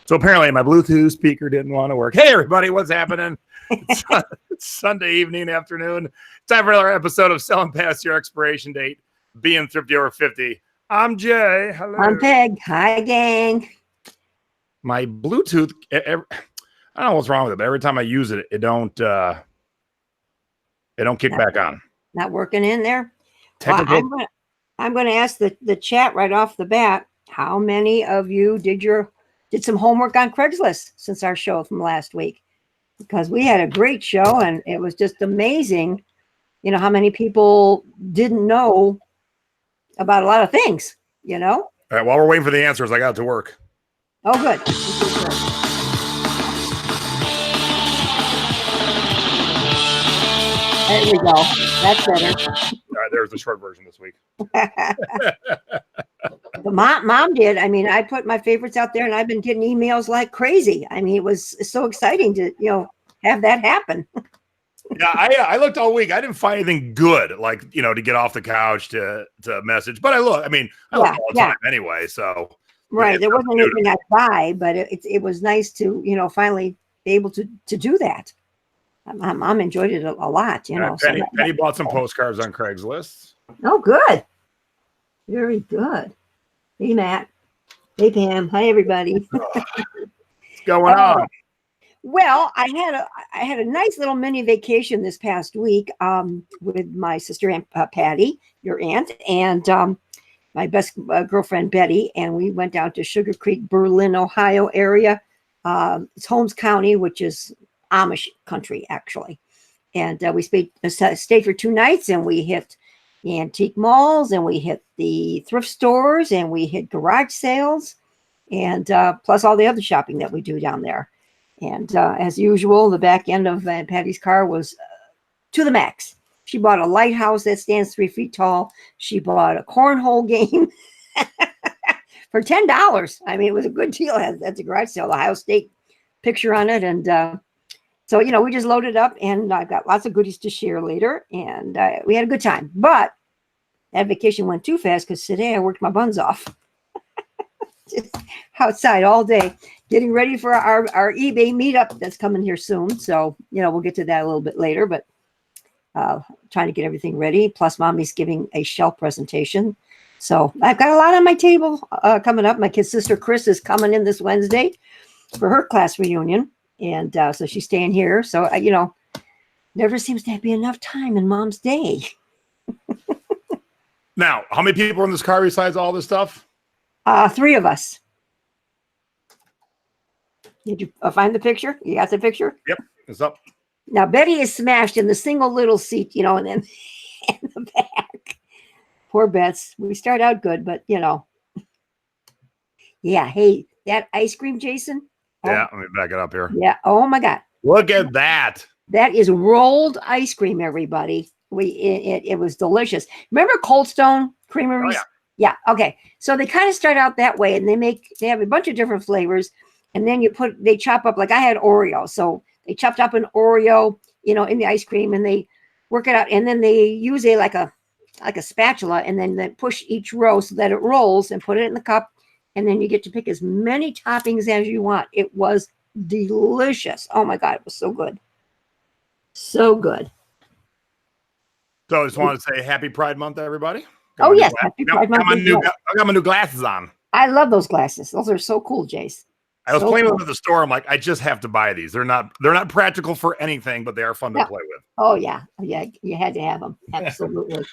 So apparently my Bluetooth speaker didn't want to work. Hey, everybody, what's happening? It's Sunday evening, afternoon. Time for another episode of Selling Past Your Expiration Date, being thrifty over 50. I'm Jay. Hello. I'm Peg. Hi, gang. My Bluetooth, I don't know what's wrong with it, but every time I use it, it don't kick back on. Not working in there? Technical. Well, I'm going to ask the chat right off the bat, how many of you did some homework on Craigslist since our show from last week? Because we had a great show and it was just amazing, how many people didn't know about a lot of things, All right, while we're waiting for the answers, I got it to work. Oh, good. There we go. That's better. All right, there's the short version this week. But mom did. I mean, I put my favorites out there and I've been getting emails like crazy. I mean, it was so exciting to, have that happen. Yeah, I looked all week. I didn't find anything good, like, to get off the couch to message. But I look all the time anyway. So right. There wasn't anything I buy, but it was nice to, finally be able to do that. Mom enjoyed it a lot, Penny bought some postcards on Craigslist. Oh, good. Very good. Hey, Matt. Hey, Pam. Hi, everybody. What's going on? Well, I had a nice little mini vacation this past week with my sister Aunt Patty, your aunt, and my best girlfriend Betty, and we went down to Sugar Creek, Berlin, Ohio area. It's Holmes County, which is Amish country, actually. And we stayed for 2 nights, and we hit the antique malls, and we hit the thrift stores, and we hit garage sales, and plus all the other shopping that we do down there. And as usual, the back end of Patty's car was to the max. She bought a lighthouse that stands 3 feet tall. She bought a cornhole game for $10. I mean, it was a good deal at the garage sale, Ohio State picture on it. And so, we just loaded up, and I've got lots of goodies to share later. And we had a good time. But that vacation went too fast because today I worked my buns off. Just outside all day, getting ready for our eBay meetup that's coming here soon. So, we'll get to that a little bit later, but trying to get everything ready. Plus, Mommy's giving a shelf presentation. So I've got a lot on my table coming up. My kid's sister, Chris, is coming in this Wednesday for her class reunion. And so she's staying here. So, never seems to be enough time in Mom's day. Now, how many people are in this car besides all this stuff? 3 of us. Did you find the picture? You got the picture? Yep, it's up. Now, Betty is smashed in the single little seat, and then in the back. Poor Bets. We start out good, but, Yeah, hey, that ice cream, Jason? Yeah, let me back it up here. Yeah, oh, my God. Look at that. That is rolled ice cream, everybody. It was delicious. Remember Cold Stone Creameries? Oh, yeah. Yeah. Okay. So they kind of start out that way, and they have a bunch of different flavors, and then they chop up, like I had Oreo. So they chopped up an Oreo, in the ice cream, and they work it out. And then they use like a spatula, and then they push each row so that it rolls and put it in the cup. And then you get to pick as many toppings as you want. It was delicious. Oh my God. It was so good. So good. So I just wanted to say happy Pride Month, everybody. Oh, yes. Happy Pride Month. I got my new glasses on. I love those glasses. Those are so cool, Jace. I was playing with them at the store. I'm like, I just have to buy these. They're not practical for anything, but they are fun to play with. Oh, yeah. Yeah. You had to have them. Absolutely.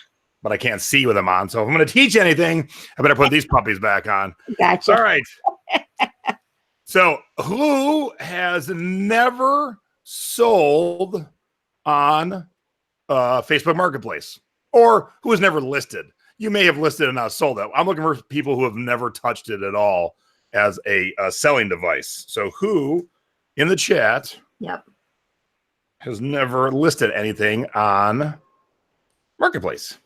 But I can't see with them on. So if I'm going to teach anything, I better put these puppies back on. Gotcha. All right. So who has never sold on Facebook Marketplace, or who has never listed? You may have listed and not sold it. I'm looking for people who have never touched it at all as a selling device. So who in the chat has never listed anything on Marketplace?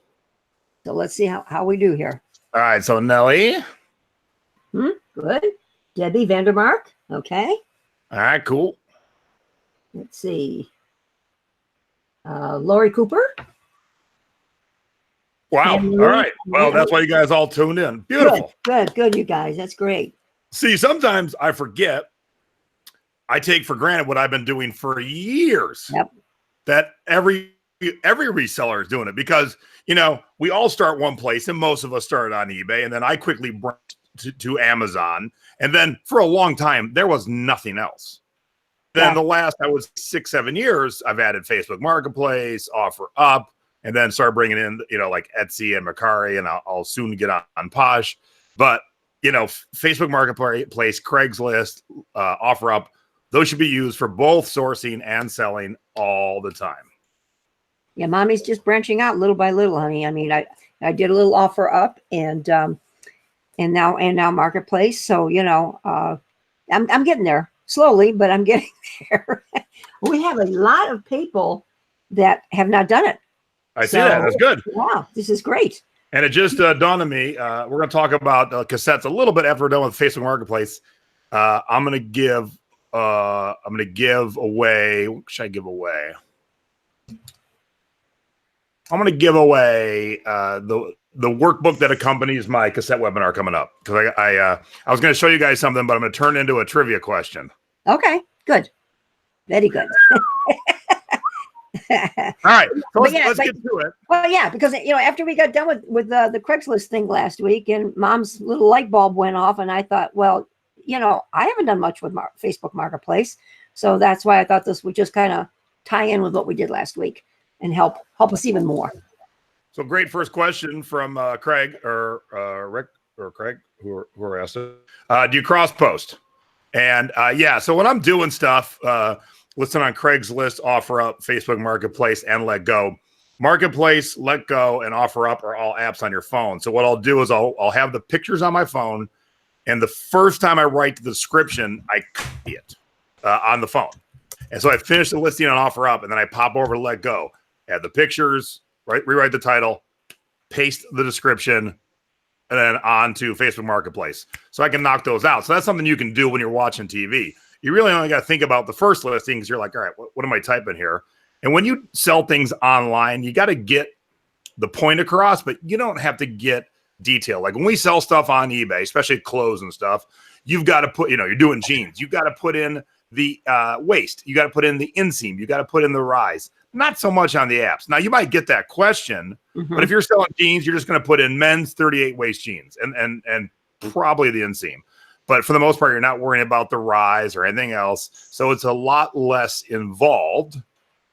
So let's see how we do here. All right. So Nelly. Good. Debbie Vandermark. Okay. All right. Cool. Let's see. Lori Cooper. Wow. All right. Well, that's why you guys all tuned in. Beautiful. Good, you guys. That's great. See, sometimes I forget I take for granted what I've been doing for years. Yep. That every reseller is doing it because, we all start one place and most of us started on eBay. And then I quickly branched to Amazon. And then for a long time, there was nothing else. Then the last, 6-7 years, I've added Facebook Marketplace, OfferUp, and then start bringing in, like Etsy and Mercari, and I'll soon get on Posh. But, Facebook Marketplace, Craigslist, OfferUp, those should be used for both sourcing and selling all the time. Yeah, mommy's just branching out little by little, honey. I mean, I did a little OfferUp and now Marketplace. So, I'm getting there slowly, but I'm getting there. We have a lot of people that have not done it. I see that. That's good. Wow, this is great. And it just dawned on me. We're going to talk about cassettes a little bit after we're done with Facebook Marketplace. I'm going to give away. What should I give away? I'm going to give away the workbook that accompanies my cassette webinar coming up, because I was going to show you guys something, but I'm going to turn it into a trivia question. Okay, good, very good. All right, so let's get to it. Well, yeah, because after we got done with the Craigslist thing last week, and Mom's little light bulb went off, and I thought, well, I haven't done much with Facebook Marketplace, so that's why I thought this would just kind of tie in with what we did last week and help us even more. So great first question from Craig or Rick or Craig, who are asked it. Do you cross post? And so when I'm doing stuff, listed on Craigslist, OfferUp, Facebook Marketplace, and Let Go. Marketplace, Let Go, and OfferUp are all apps on your phone. So what I'll do is I'll have the pictures on my phone, and the first time I write the description, I copy it on the phone. And so I finish the listing on OfferUp, and then I pop over to Let Go, add the pictures, rewrite the title, paste the description, and then on to Facebook Marketplace. So I can knock those out. So that's something you can do when you're watching TV. You really only got to think about the first listing because you're like, all right, what am I typing here? And when you sell things online, you got to get the point across, but you don't have to get detail. Like when we sell stuff on eBay, especially clothes and stuff, you've got to put, you're doing jeans. You've got to put in the waist. You got to put in the inseam. You got to put in the rise. Not so much on the apps. Now, you might get that question, but if you're selling jeans, you're just going to put in men's 38 waist jeans and probably the inseam. But for the most part, you're not worrying about the rise or anything else. So it's a lot less involved.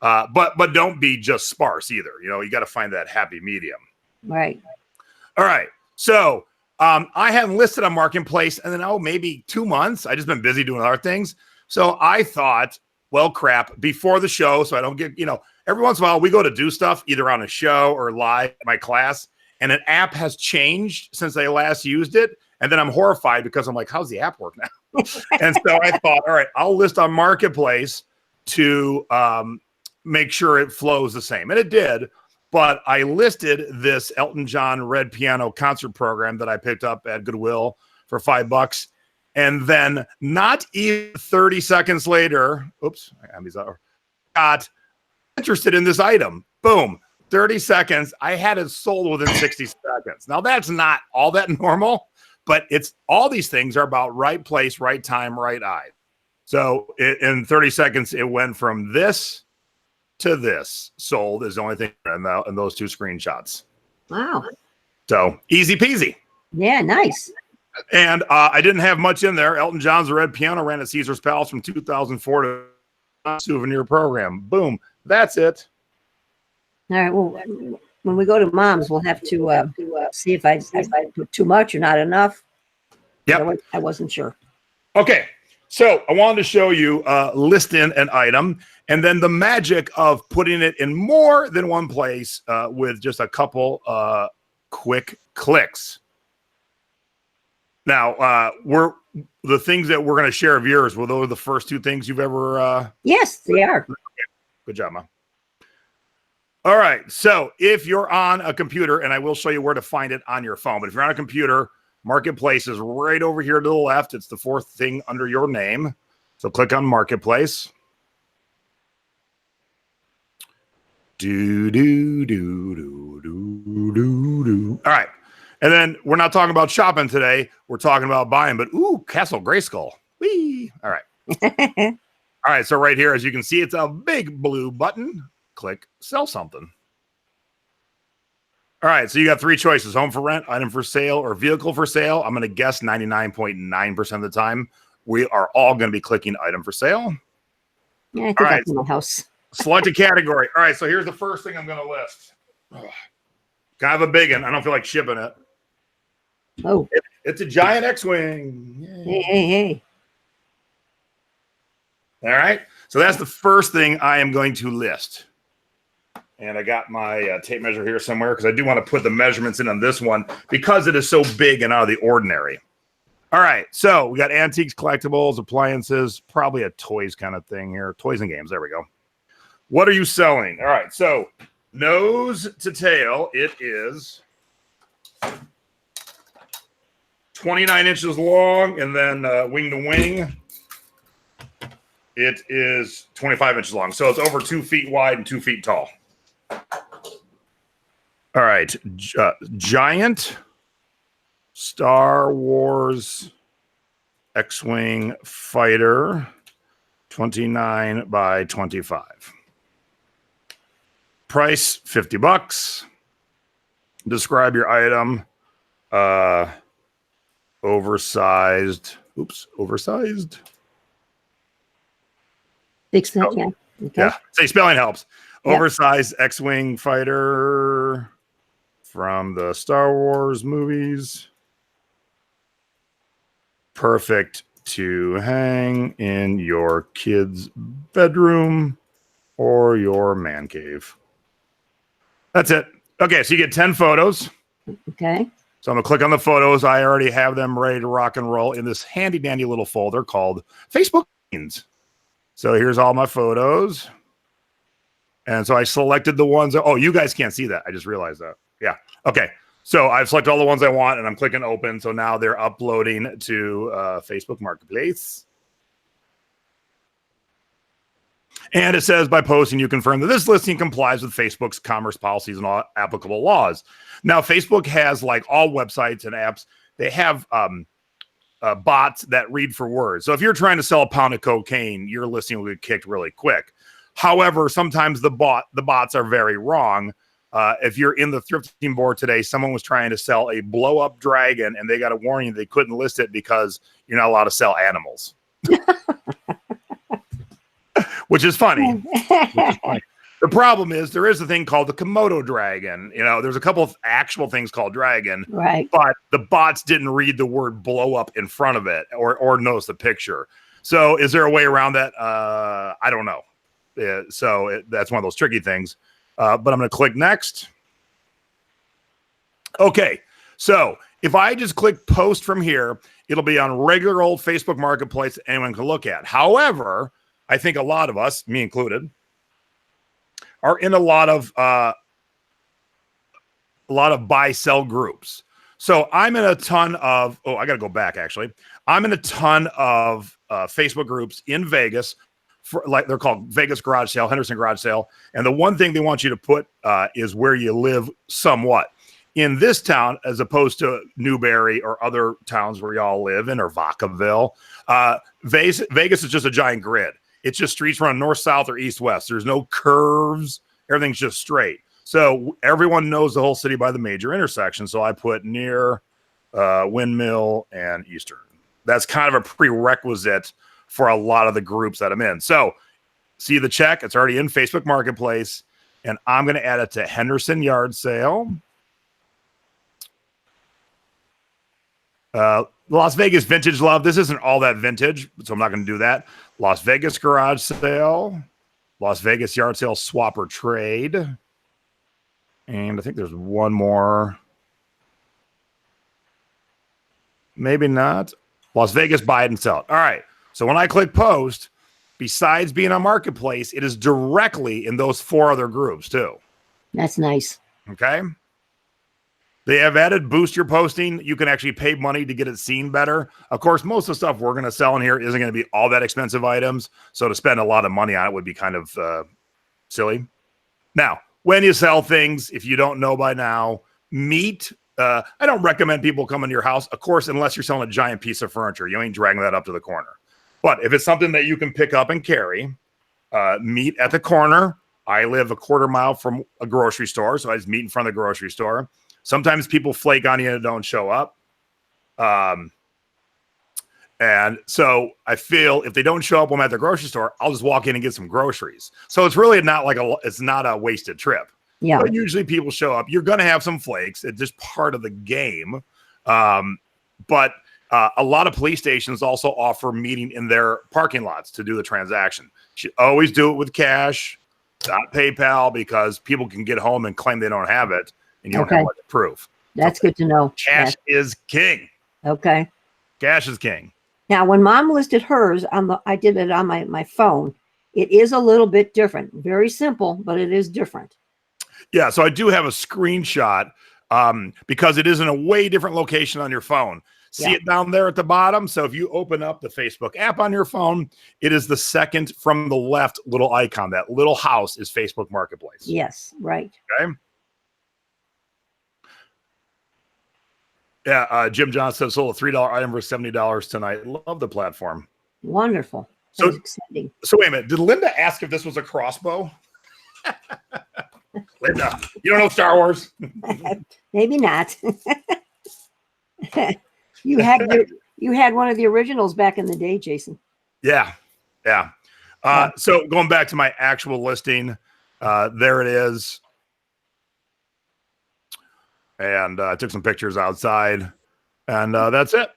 But don't be just sparse either. You got to find that happy medium. Right. All right. So I haven't listed on Marketplace and then, maybe 2 months. I just been busy doing other things. So I thought, well, crap, before the show, so I don't get, every once in a while we go to do stuff either on a show or live at my class, and an app has changed since I last used it. And then I'm horrified because I'm like, how's the app work now? And so I thought, all right, I'll list on Marketplace to make sure it flows the same. And it did. But I listed this Elton John Red Piano concert program that I picked up at Goodwill for $5. And then not even 30 seconds later, got interested in this item. Boom. 30 seconds. I had it sold within 60 seconds. Now, that's not all that normal, but it's all these things are about right place, right time, right eye. So in 30 seconds, it went from this to this. Sold is the only thing in those two screenshots. Wow. So easy peasy. Yeah, nice. And I didn't have much in there. Elton John's Red Piano ran at Caesar's Palace from 2004 to souvenir program. Boom. That's it. All right. Well, when we go to Mom's, we'll have to see if I put too much or not enough. Yep. I wasn't sure. Okay. So I wanted to show you listing an item and then the magic of putting it in more than one place with just a couple quick clicks. Now, the things that we're going to share of yours, were those the first two things you've ever... Yes, they are. Good job, Ma. All right. So if you're on a computer, and I will show you where to find it on your phone, but if you're on a computer, Marketplace is right over here to the left. It's the fourth thing under your name. So click on Marketplace. All right. And then we're not talking about shopping today. We're talking about buying, but Castle Grayskull. Whee! All right. All right, so right here, as you can see, it's a big blue button. Click sell something. All right, so you got 3 choices: home for rent, item for sale, or vehicle for sale. I'm going to guess 99.9% of the time we are all going to be clicking item for sale. Yeah, I think that's in my house. Select a category. All right, so here's the first thing I'm going to list. Kind of a big one. I don't feel like shipping it. Oh. It's a giant X-Wing. Hey. All right, so that's the first thing I am going to list. And I got my tape measure here somewhere because I do want to put the measurements in on this one because it is so big and out of the ordinary. All right, so we got antiques, collectibles, appliances, probably a toys kind of thing here. Toys and games, there we go. What are you selling? All right, so nose to tail, it is 29 inches long, and then wing to wing, it is 25 inches long. So it's over 2 feet wide and 2 feet tall. All right, giant Star Wars X-Wing fighter, 29 by 25. Price, $50. Describe your item. Oversized. Big spell, yeah. Okay. Yeah, say spelling helps. Yep. Oversized X-Wing fighter from the Star Wars movies. Perfect to hang in your kid's bedroom or your man cave. That's it. Okay, so you get 10 photos. Okay. So I'm going to click on the photos. I already have them ready to rock and roll in this handy dandy little folder called Facebook Scenes. So here's all my photos. And so I selected the ones. Oh, you guys can't see that. I just realized that. Yeah. Okay. So I've selected all the ones I want, and I'm clicking open. So now they're uploading to Facebook Marketplace. And it says, by posting, you confirm that this listing complies with Facebook's commerce policies and all applicable laws. Now, Facebook has, like all websites and apps, they have bots that read for words. So if you're trying to sell a pound of cocaine, your listing will get kicked really quick. However, sometimes the bots are very wrong. If you're in the thrifting board today, someone was trying to sell a blow-up dragon, and they got a warning they couldn't list it because you're not allowed to sell animals. Which is funny. The problem is there is a thing called the Komodo dragon. You know, there's a couple of actual things called dragon, right? But the bots didn't read the word blow up in front of it or notice the picture. So is there a way around that? I don't know. That's one of those tricky things. But I'm going to click next. Okay. So if I just click post from here, it'll be on regular old Facebook Marketplace that anyone can look at. However, I think a lot of us, me included, are in a lot of buy-sell groups. So I'm in a ton of, I got to go back actually. I'm in a ton of Facebook groups in Vegas, they're called Vegas Garage Sale, Henderson Garage Sale. And the one thing they want you to put is where you live somewhat. In this town, as opposed to Newberry or other towns where y'all live in, or Vacaville, Vegas is just a giant grid. It's just streets run north, south, or east, west. There's no curves. Everything's just straight. So everyone knows the whole city by the major intersections. So I put near Windmill and Eastern. That's kind of a prerequisite for a lot of the groups that I'm in. So see the check? It's already in Facebook Marketplace. And I'm going to add it to Henderson Yard Sale. Las Vegas Vintage Love. This isn't all that vintage, so I'm not going to do that. Las Vegas Garage Sale. Las Vegas Yard Sale Swap or Trade. And I think there's one more. Maybe not. Las Vegas Buy It and Sell It. All right. So when I click post, besides being on Marketplace, it is directly in those 4 other groups too. That's nice. Okay. They have added boost your posting. You can actually pay money to get it seen better. Of course, most of the stuff we're going to sell in here isn't going to be all that expensive items. So to spend a lot of money on it would be kind of silly. Now, when you sell things, if you don't know by now, I don't recommend people come into your house, of course, unless you're selling a giant piece of furniture. You ain't dragging that up to the corner. But if it's something that you can pick up and carry, meet at the corner. I live a quarter mile from a grocery store, so I just meet in front of the grocery store. Sometimes people flake on you and don't show up. And so I feel if they don't show up when I'm at the grocery store, I'll just walk in and get some groceries. So it's really not like it's not a wasted trip. Yeah. But usually people show up. You're going to have some flakes. It's just part of the game. But a lot of police stations also offer meeting in their parking lots to do the transaction. You should always do it with cash, not PayPal, because people can get home and claim they don't have it, and you don't have much proof. That's good to know. Cash is king. Okay. Cash is king. Now, when Mom listed hers I did it on my phone. It is a little bit different. Very simple, but it is different. Yeah, so I do have a screenshot because it is in a way different location on your phone. See it down there at the bottom? So if you open up the Facebook app on your phone, it is the second from the left little icon. That little house is Facebook Marketplace. Yes, right. Okay. Yeah, Jim Johnson sold a $3 item for $70 tonight. Love the platform. Wonderful. So exciting. So wait a minute. Did Linda ask if this was a crossbow? Linda, you don't know Star Wars? Maybe not. You had one of the originals back in the day, Jason. Yeah. So going back to my actual listing, there it is. And I took some pictures outside, and that's it.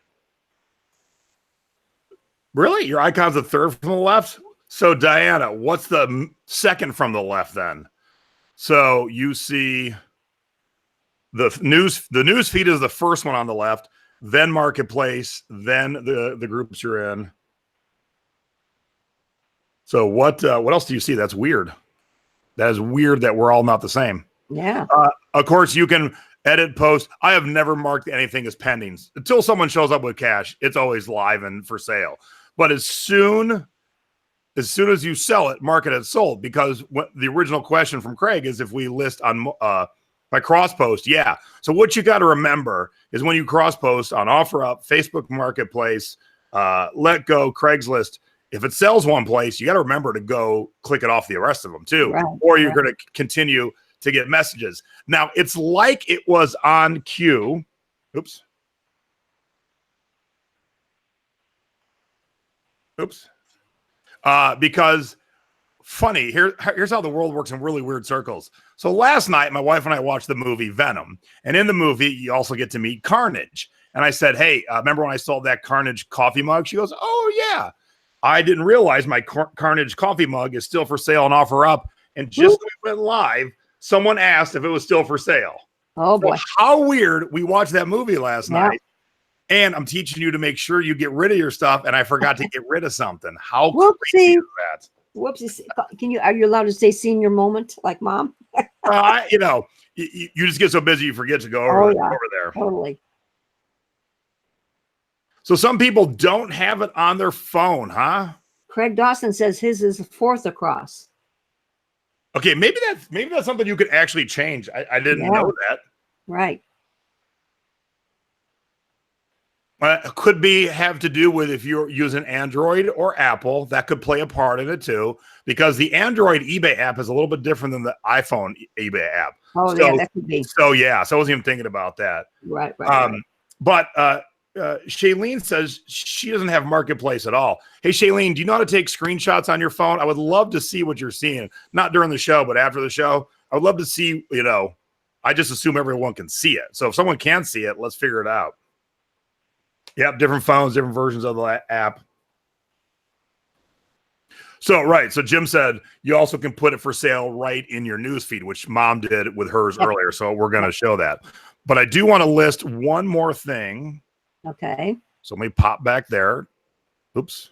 Really? Your icon's the third from the left? So Diana, what's the second from the left then? So you see the news feed is the first one on the left, then Marketplace, then the groups you're in. So what else do you see? That's weird. That is weird that we're all not the same. Yeah. Of course, you can edit post. I have never marked anything as pending until someone shows up with cash. It's always live and for sale. But as soon as you sell it, mark it as sold, because the original question from Craig is if we list on by cross post. Yeah. So what you got to remember is when you cross post on OfferUp, Facebook Marketplace, Let Go, Craigslist, if it sells one place, you got to remember to go click it off the rest of them too, or you're going to continue to get messages. Now it's like it was on cue. Oops. Because funny, here's how the world works in really weird circles. So last night, my wife and I watched the movie Venom. And in the movie, you also get to meet Carnage. And I said, hey, remember when I sold that Carnage coffee mug? She goes, oh, yeah. I didn't realize my Carnage coffee mug is still for sale on OfferUp. And just when we went live, someone asked if it was still for sale. Oh, boy. So how weird. We watched that movie last night. And I'm teaching you to make sure you get rid of your stuff, and I forgot to get rid of something. How crazy is that? Whoopsie. Are you allowed to say senior moment like Mom? You just get so busy you forget to go over there. Totally. So some people don't have it on their phone, huh? Craig Dawson says his is fourth across. Okay, maybe that's something you could actually change. I didn't know that. Right. Could have to do with if you're using Android or Apple. That could play a part in it too, because the Android eBay app is a little bit different than the iPhone eBay app. Oh, yeah, that could be. So I wasn't even thinking about that. Right. But Shailene says she doesn't have Marketplace at all. Hey, Shailene, do you know how to take screenshots on your phone? I would love to see what you're seeing. Not during the show, but after the show. I would love to see, I just assume everyone can see it. So if someone can see it, let's figure it out. Yep, different phones, different versions of the app. So Jim said you also can put it for sale right in your news feed, which Mom did with hers earlier. So we're going to show that. But I do want to list one more thing. Okay. So let me pop back there. Oops.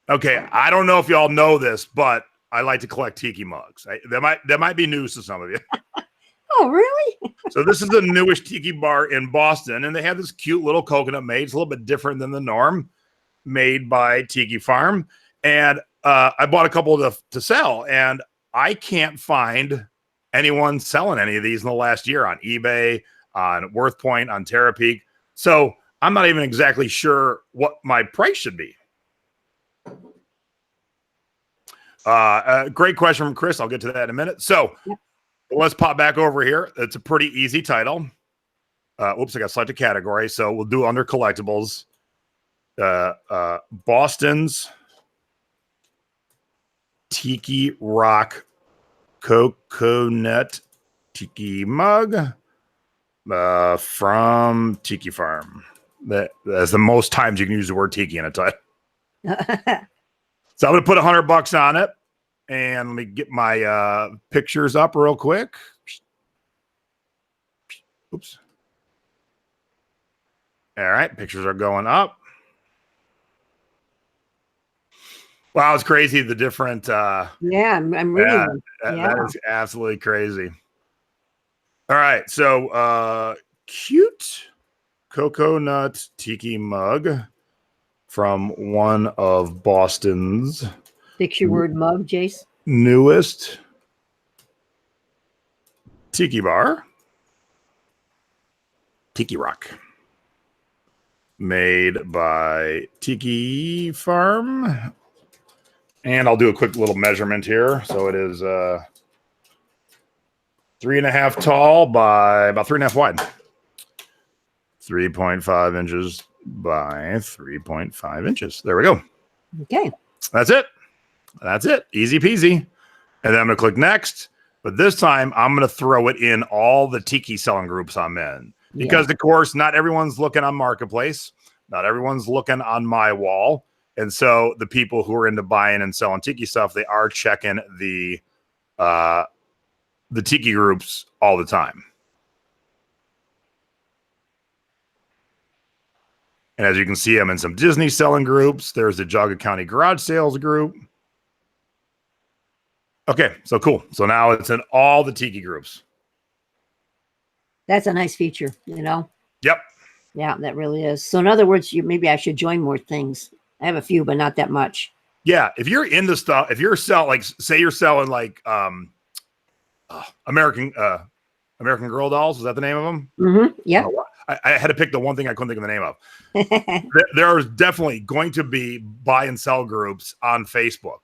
Okay, I don't know if y'all know this, but I like to collect tiki mugs. That might be news to some of you. Oh, really? So this is the newest tiki bar in Boston, and they have this cute little coconut maid. It's a little bit different than the norm, made by Tiki Farm. And I bought a couple to sell, and I can't find anyone selling any of these in the last year on eBay, on WorthPoint, on Terapeak. So I'm not even exactly sure what my price should be. Great question from Chris. I'll get to that in a minute. So let's pop back over here. It's a pretty easy title. Oops, I got selected category. So we'll do under collectibles. Boston's Tiki Rock Coconut Tiki Mug from Tiki Farm. That's the most times you can use the word tiki in a title. So I'm going to put $100 on it, and let me get my pictures up real quick. Oops. All right, pictures are going up. Wow, it's crazy the different. Yeah, I'm reading. That is absolutely crazy. All right, so cute coconut tiki mug from one of Boston's. Fix your word mug, Jace. Newest tiki bar, Tiki Rock, made by Tiki Farm. And I'll do a quick little measurement here. So it is 3.5 tall by about 3.5 wide. 3.5 inches by 3.5 inches. There we go. Okay. That's it. That's it. Easy peasy. And then I'm going to click next. But this time, I'm going to throw it in all the tiki selling groups I'm in. Because, of course, not everyone's looking on Marketplace. Not everyone's looking on my wall. And so the people who are into buying and selling tiki stuff, they are checking the tiki groups all the time. And as you can see, I'm in some Disney selling groups. There's the Geauga County Garage Sales group. Okay, so cool. So now it's in all the tiki groups. That's a nice feature, you know? Yep. Yeah, that really is. So in other words, maybe I should join more things. I have a few, but not that much. Yeah, if you're into stuff, if you're selling, like, say you're selling like American Girl dolls, is that the name of them? Mm-hmm. Yeah. I had to pick the one thing I couldn't think of the name of. There is definitely going to be buy and sell groups on Facebook.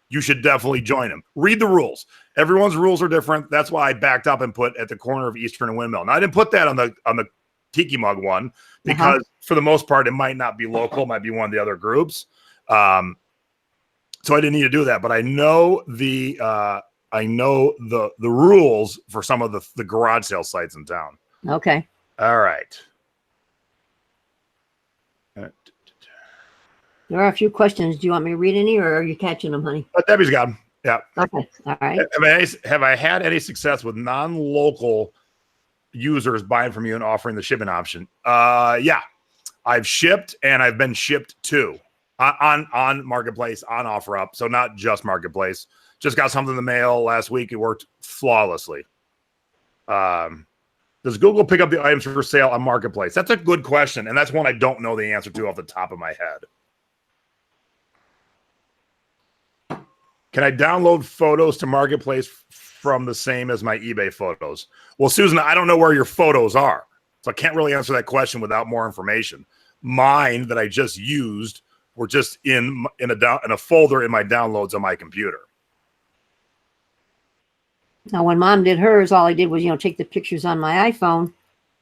You should definitely join them. Read the rules. Everyone's rules are different. That's why I backed up and put at the corner of Eastern and Windmill. Now I didn't put that on the Tiki Mug one because for the most part it might not be local, it might be one of the other groups. So I didn't need to do that. But I know the rules for some of the garage sale sites in town. Okay. All right. There are a few questions. Do you want me to read any, or are you catching them, honey? Debbie's got them. Yeah. Okay. All right. Have I had any success with non-local users buying from you and offering the shipping option? Yeah. I've shipped and I've been shipped to on Marketplace, on OfferUp. So not just Marketplace. Just got something in the mail last week. It worked flawlessly. Does Google pick up the items for sale on Marketplace? That's a good question. And that's one I don't know the answer to off the top of my head. Can I download photos to Marketplace from the same as my eBay photos? Well, Susan, I don't know where your photos are. So I can't really answer that question without more information. Mine that I just used were just in a folder in my downloads on my computer. Now, when Mom did hers, all I did was, take the pictures on my iPhone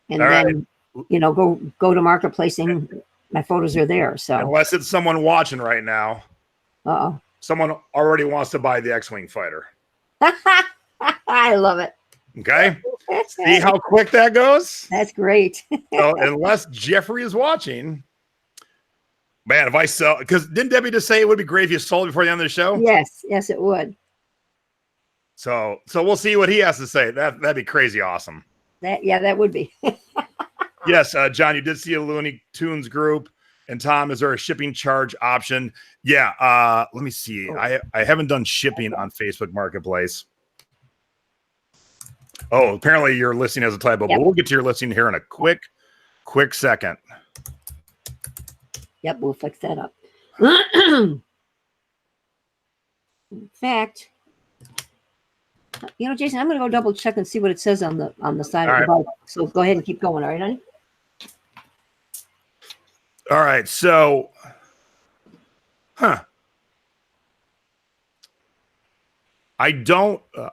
and then, go to Marketplace and my photos are there. So unless it's someone watching right now. Uh-oh. Someone already wants to buy the X-Wing fighter. I love it. Okay. See how quick that goes? That's great. So unless Jeffrey is watching, man, if I sell, because didn't Debbie just say it would be great if you sold it before the end of the show? Yes, it would. So we'll see what he has to say. That'd be crazy awesome. That would be. Yes, John, you did see a Looney Tunes group. And Tom, is there a shipping charge option? Yeah. Let me see. I haven't done shipping on Facebook Marketplace. Oh, apparently your listing has a typo, but we'll get to your listing here in a quick second. Yep, we'll fix that up. In fact, Jason, I'm going to go double check and see what it says on the side of the bike. So go ahead and keep going. All right, honey? All right. So, I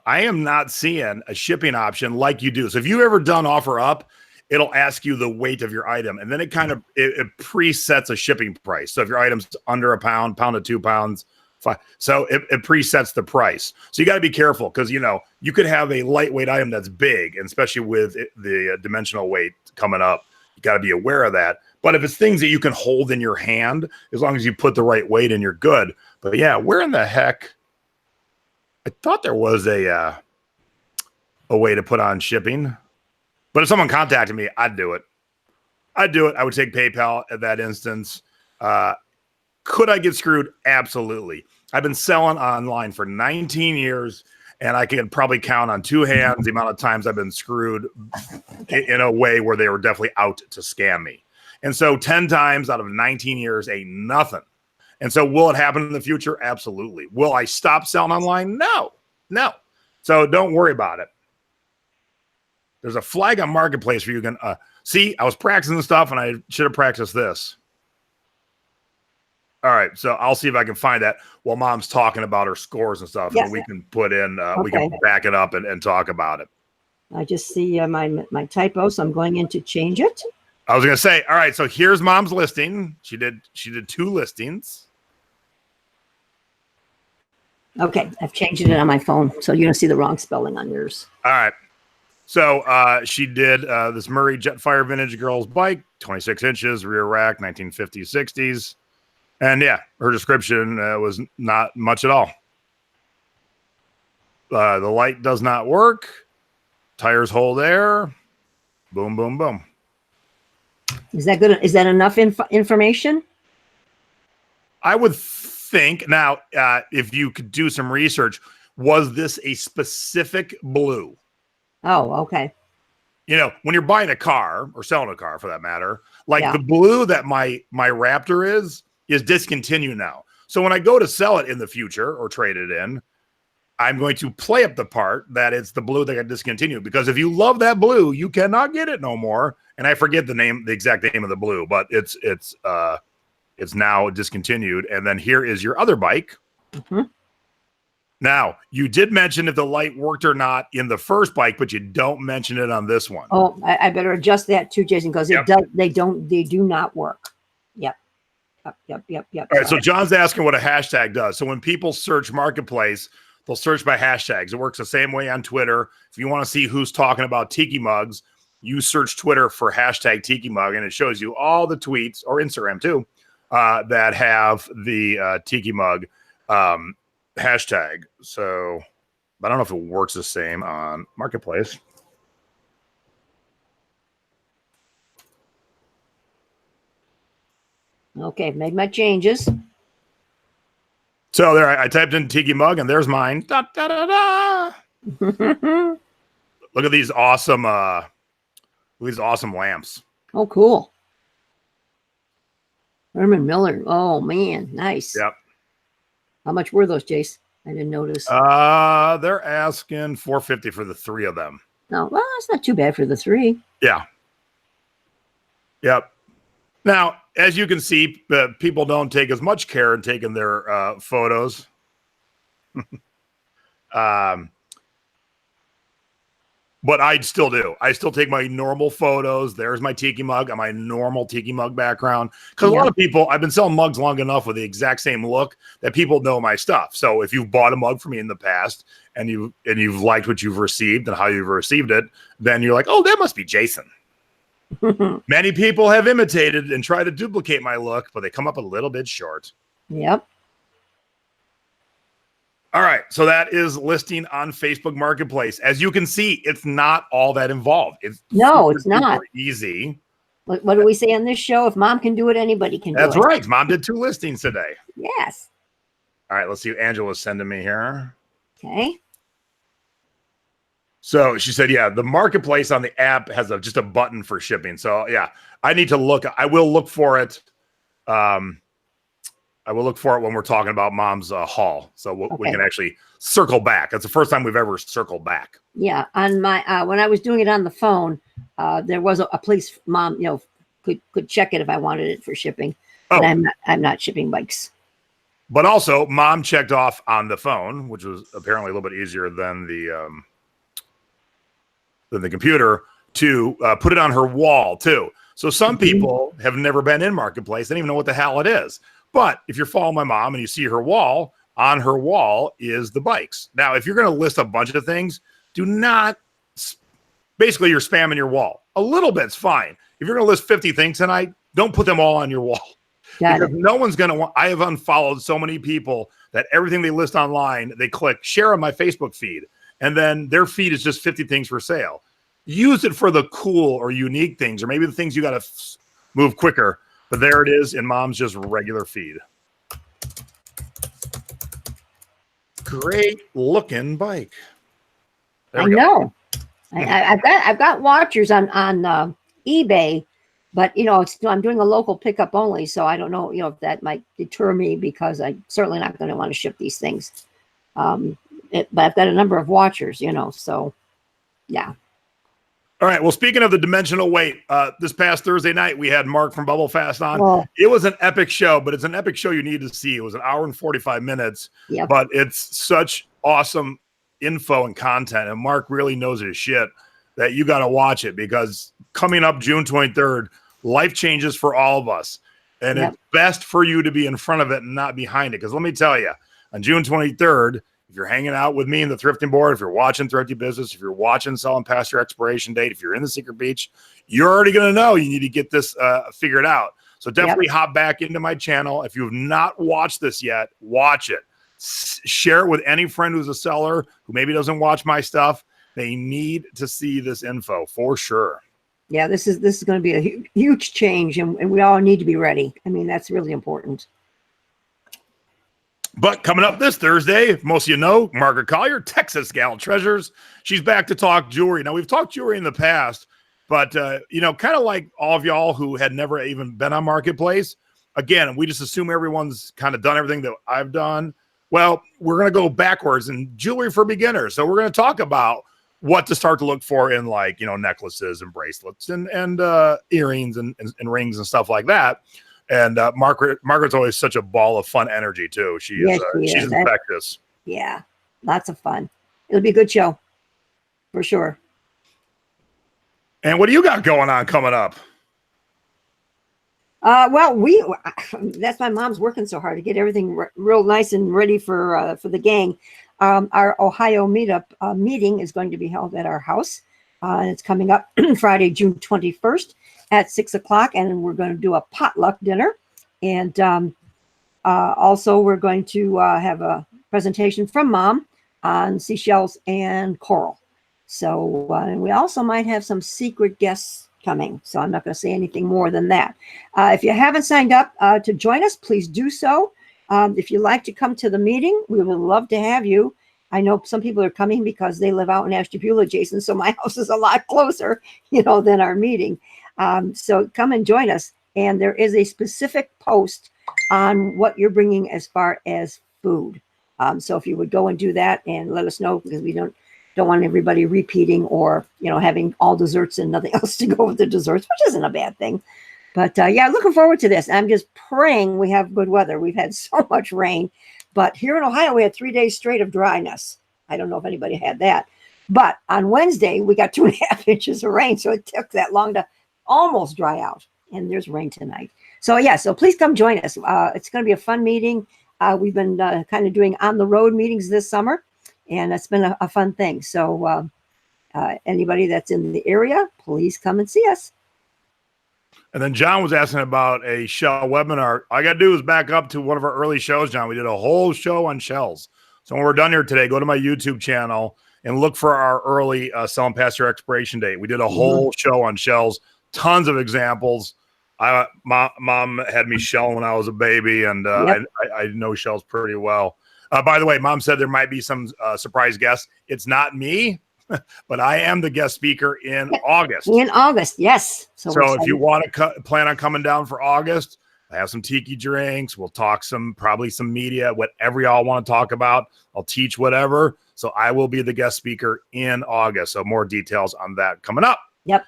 am not seeing a shipping option like you do. So if you've ever done offer up, it'll ask you the weight of your item, and then it kind of it presets a shipping price. So if your item's under a pound to 2 pounds, so it presets the price. So you got to be careful because you could have a lightweight item that's big, and especially with the dimensional weight coming up, you got to be aware of that. But if it's things that you can hold in your hand, as long as you put the right weight in, you're good. But yeah, where in the heck? I thought there was a way to put on shipping, but if someone contacted me, I'd do it. I would take PayPal at that instance. Could I get screwed? Absolutely. I've been selling online for 19 years, and I can probably count on two hands the amount of times I've been screwed in a way where they were definitely out to scam me. And so 10 times out of 19 years ain't nothing. And so will it happen in the future? Absolutely. Will I stop selling online? No. So don't worry about it. There's a flag on Marketplace where you can see. I was practicing stuff, and I should have practiced this. All right, so I'll see if I can find that while Mom's talking about her scores and stuff, and we can put in, we can back it up and talk about it. I just see my typo, so I'm going in to change it. I was going to say, all right, so here's Mom's listing. She did 2 listings. Okay, I've changed it on my phone, so you're going to see the wrong spelling on yours. All right. So she did this Murray Jetfire Vintage Girls bike, 26 inches, rear rack, 1950s, 60s. And yeah, her description was not much at all. The light does not work. Tires hold air. Boom, boom, boom. Is that good? Is that enough information? I would think. Now, if you could do some research, was this a specific blue? Oh, okay. When you're buying a car or selling a car for that matter, like the blue that my Raptor is discontinued now. So when I go to sell it in the future or trade it in, I'm going to play up the part that it's the blue that got discontinued, because if you love that blue, you cannot get it no more. And I forget the exact name of the blue, but it's now discontinued. And then here is your other bike. Mm-hmm. Now, you did mention if the light worked or not in the first bike, but you don't mention it on this one. Oh, I better adjust that too, Jason, because it does. They do not work. Yep. All right. So John's asking what a hashtag does. So when people search Marketplace, they'll search by hashtags. It works the same way on Twitter. If you want to see who's talking about tiki mugs, you search Twitter for hashtag tiki mug, and it shows you all the tweets, or Instagram too, that have the tiki mug hashtag. So I don't know if it works the same on Marketplace. Okay, made my changes. So there, I typed in tiki mug, and there's mine. Da, da, da, da. Look at these awesome lamps. Oh, cool. Herman Miller. Oh man, nice. Yep. How much were those, Jace? I didn't notice. They're asking $450 for the 3 of them. No, well, it's not too bad for the 3. Yeah. Yep. Now, as you can see, people don't take as much care in taking their photos. But I still do. I still take my normal photos. There's my tiki mug on my normal tiki mug background. Because a lot of people, I've been selling mugs long enough with the exact same look that people know my stuff. So if you've bought a mug from me in the past and you've liked what you've received and how you've received it, then you're like, oh, that must be Jason. Many people have imitated and tried to duplicate my look, but they come up a little bit short. Yep. All right, so that is listing on Facebook Marketplace. As you can see, it's not all that involved. It's not easy. What do we say on this show? If Mom can do it, anybody can do it. That's right. Mom did 2 listings today. Yes. All right, let's see what Angela's sending me here. Okay. So she said, yeah, the Marketplace on the app has just a button for shipping. So yeah, I need to look. I will look for it. I will look for it when we're talking about Mom's haul. So we can actually circle back. That's the first time we've ever circled back. Yeah. On my, when I was doing it on the phone, there was a place Mom, could check it if I wanted it for shipping. Oh. But I'm not shipping bikes. But also, Mom checked off on the phone, which was apparently a little bit easier than the computer, to put it on her wall too. So some people have never been in Marketplace; they don't even know what the hell it is. But if you're following my mom and you see her wall, on her wall is the bikes. Now, if you're going to list a bunch of things, do not. Basically, you're spamming your wall. A little bit's fine. If you're going to list 50 things tonight, don't put them all on your wall. Because no one's going to want. I have unfollowed so many people that everything they list online, they click share on my Facebook feed, and then their feed is just 50 things for sale. Use it for the cool or unique things, or maybe the things you got to move quicker. But there it is in Mom's just regular feed. Great looking bike. I know. I've got watchers on eBay. But, I'm doing a local pickup only, so I don't know, if that might deter me because I'm certainly not going to want to ship these things. But I've got a number of watchers, so yeah. All right. Well, speaking of the dimensional weight, this past Thursday night, we had Mark from Bubble Fast on. Oh. It was an epic show, but it's an epic show you need to see. It was an hour and 45 minutes, but it's such awesome info and content. And Mark really knows his shit that you got to watch it, because coming up June 23rd, life changes for all of us. And it's best for you to be in front of it and not behind it. Because let me tell you, on June 23rd, if you're hanging out with me in the thrifting board, if you're watching Thrifty Business, if you're watching Selling Past Your Expiration Date, if you're in the Secret Beach, you're already going to know you need to get this figured out. So definitely hop back into my channel. If you have not watched this yet, watch it. Share it with any friend who's a seller who maybe doesn't watch my stuff. They need to see this info for sure. Yeah, this is going to be a huge change, and we all need to be ready. I mean, that's really important. But coming up this Thursday, most of you know, Margaret Collier, Texas Gal Treasures. She's back to talk jewelry. Now, we've talked jewelry in the past, but, kind of like all of y'all who had never even been on Marketplace, again, we just assume everyone's kind of done everything that I've done. Well, we're going to go backwards in jewelry for beginners. So we're going to talk about what to start to look for in, like, necklaces and bracelets and earrings and rings and stuff like that. And Margaret's always such a ball of fun energy too. She's infectious. Yeah, lots of fun. It'll be a good show for sure. And what do you got going on coming up? Well, that's my mom's working so hard to get everything real nice and ready for the gang. Our Ohio meetup meeting is going to be held at our house. And it's coming up Friday, June 21st at 6:00. And we're going to do a potluck dinner. And also we're going to have a presentation from Mom on seashells and coral. So and we also might have some secret guests coming. So I'm not going to say anything more than that. If you haven't signed up to join us, please do so. If you'd like to come to the meeting, we would love to have you. I know some people are coming because they live out in Ashtabula, Jason, so my house is a lot closer, than our meeting. So come and join us. And there is a specific post on what you're bringing as far as food. So if you would go and do that and let us know, because we don't want everybody repeating or, having all desserts and nothing else to go with the desserts, which isn't a bad thing. But looking forward to this. I'm just praying we have good weather. We've had so much rain, but here in Ohio, we had 3 days straight of dryness. I don't know if anybody had that, but on Wednesday, we got 2.5 inches of rain. So it took that long to almost dry out, and there's rain tonight. So so please come join us. It's going to be a fun meeting. We've been kind of doing on the road meetings this summer, and it's been a fun thing. So anybody that's in the area, please come and see us. And then John was asking about a shell webinar. All I got to do is back up to one of our early shows, John. We did a whole show on shells. So when we're done here today, go to my YouTube channel and look for our early Selling Past Your Expiration Date. We did a whole show on shells, tons of examples. Mom had me shelling when I was a baby, and I know shells pretty well. By the way, Mom said there might be some surprise guests. It's not me, but I am the guest speaker in August. In August, yes. So if you want to plan on coming down for August, I have some tiki drinks. We'll talk probably some media, whatever y'all want to talk about. I'll teach whatever. So I will be the guest speaker in August. So more details on that coming up. Yep.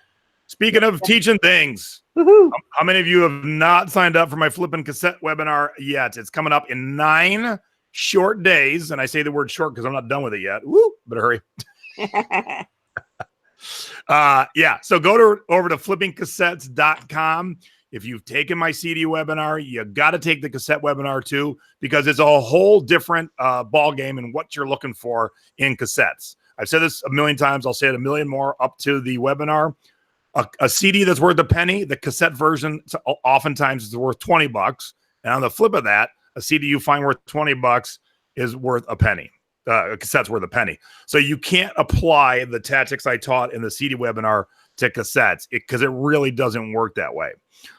Speaking of teaching things, Woohoo. how many of you have not signed up for my Flipping Cassette webinar yet? It's coming up in 9 short days. And I say the word short because I'm not done with it yet. Woo, better hurry. So go over to flippingcassettes.com. If you've taken my CD webinar, you got to take the cassette webinar too, because it's a whole different ball game and what you're looking for in cassettes. I've said this a million times. I'll say it a million more up to the webinar. A CD that's worth a penny, the cassette version oftentimes is worth $20. And on the flip of that, a CD you find worth $20 is worth a penny. A cassette's worth a penny. So you can't apply the tactics I taught in the CD webinar to cassettes because it really doesn't work that way.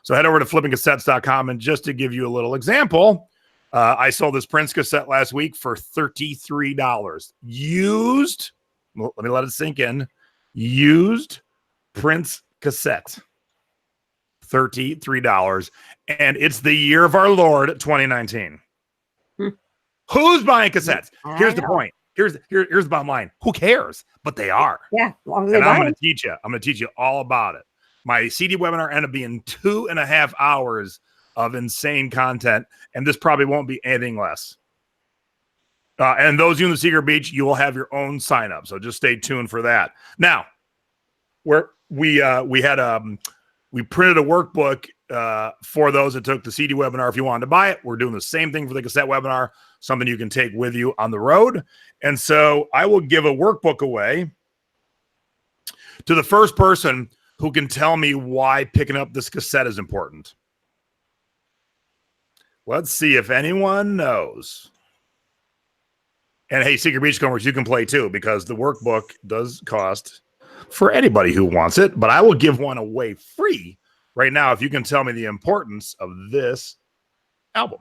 So head over to flippingcassettes.com, and just to give you a little example, I sold this Prince cassette last week for $33. Used, well, let me let it sink in, used Prince cassette, $33, and it's the year of our Lord 2019. Who's buying cassettes? Here's the point. Here's the bottom line. Who cares? But they are. Yeah, as long as and they I'm buy going it. to teach you. I'm going to teach you all about it. My CD webinar ended up being 2.5 hours of insane content, and this probably won't be anything less. And those of you in the Secret Beach, you will have your own sign up. So just stay tuned for that. Now, we printed a workbook for those that took the CD webinar. If you wanted to buy it, we're doing the same thing for the cassette webinar, something you can take with you on the road. And so I will give a workbook away to the first person who can tell me why picking up this cassette is important. Let's see if anyone knows. And hey, Secret Beachcombers, you can play too, because the workbook does cost for anybody who wants it, but I will give one away free right now if you can tell me the importance of this album.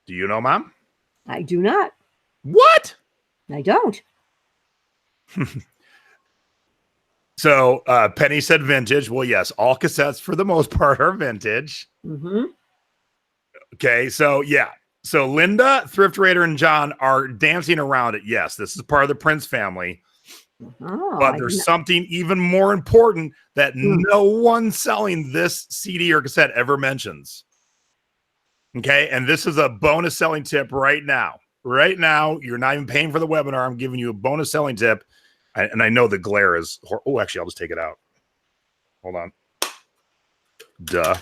Do you know, Mom? I do not. What? I don't. So Penny said vintage. Well, yes, all cassettes for the most part are vintage. Mm-hmm. Okay, so yeah. So Linda, Thrift Raider, and John are dancing around it. Yes, this is part of the Prince family. Oh, But there's something even more important that no one selling this CD or cassette ever mentions. Okay, and this is a bonus selling tip right now. Right now, you're not even paying for the webinar. I'm giving you a bonus selling tip. And I know the glare is... Oh, actually, I'll just take it out. Hold on. Duh.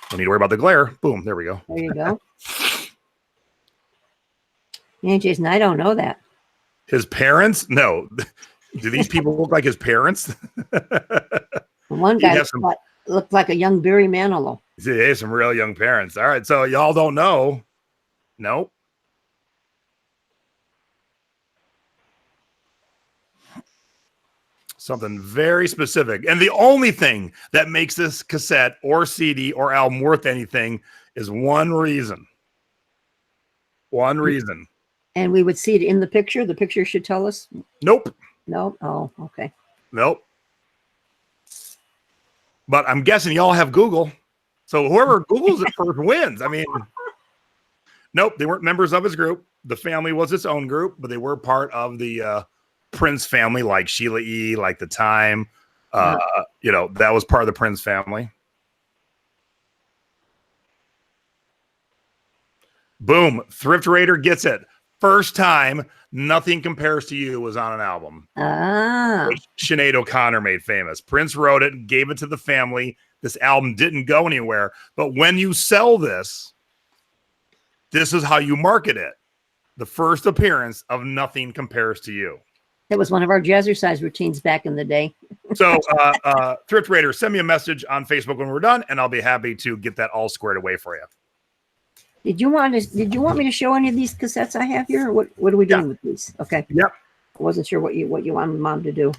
Don't need to worry about the glare. Boom, there we go. There you go. Yeah, Jason, I don't know that. His parents? No. Do these people look like his parents? One guy looked like a young Barry Manilow. He has some real young parents. All right, so y'all don't know. Nope. Something very specific. And the only thing that makes this cassette or CD or album worth anything is one reason. One reason. And we would see it in the picture. The picture should tell us. Nope. No. Oh, okay. Nope. But I'm guessing y'all have Google. So whoever Googles it first wins. I mean, nope, they weren't members of his group. The family was its own group, but they were part of the Prince family, like Sheila E., like The Time. You know, that was part of the Prince family. Boom. Thrift Raider gets it. First time Nothing Compares to You was on an album. Which Sinead O'Connor made famous. Prince wrote it and gave it to the family. This album didn't go anywhere. But when you sell this, this is how you market it. The first appearance of Nothing Compares to You. That was one of our jazzercise routines back in the day. So Thrift Raider, send me a message on Facebook when we're done, and I'll be happy to get that all squared away for you. Did you want me to show any of these cassettes I have here? Or what are we doing with these? Okay. Yep. I wasn't sure what you wanted Mom to do.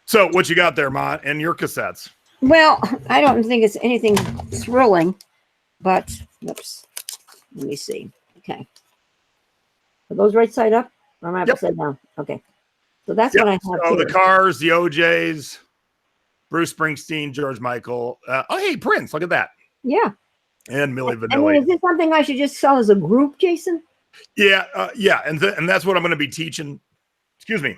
So what you got there, Mom, and your cassettes? Well, I don't think it's anything thrilling, but oops. Let me see. Okay. Are those right side up? Or am I upside down? Okay. So that's what I have. So the Cars, the OJs, Bruce Springsteen, George Michael. Oh, hey, Prince. Look at that. Yeah. And Milli Vanilli. I mean, is this something I should just sell as a group, Jason? Yeah, and that's what I'm going to be teaching. Excuse me,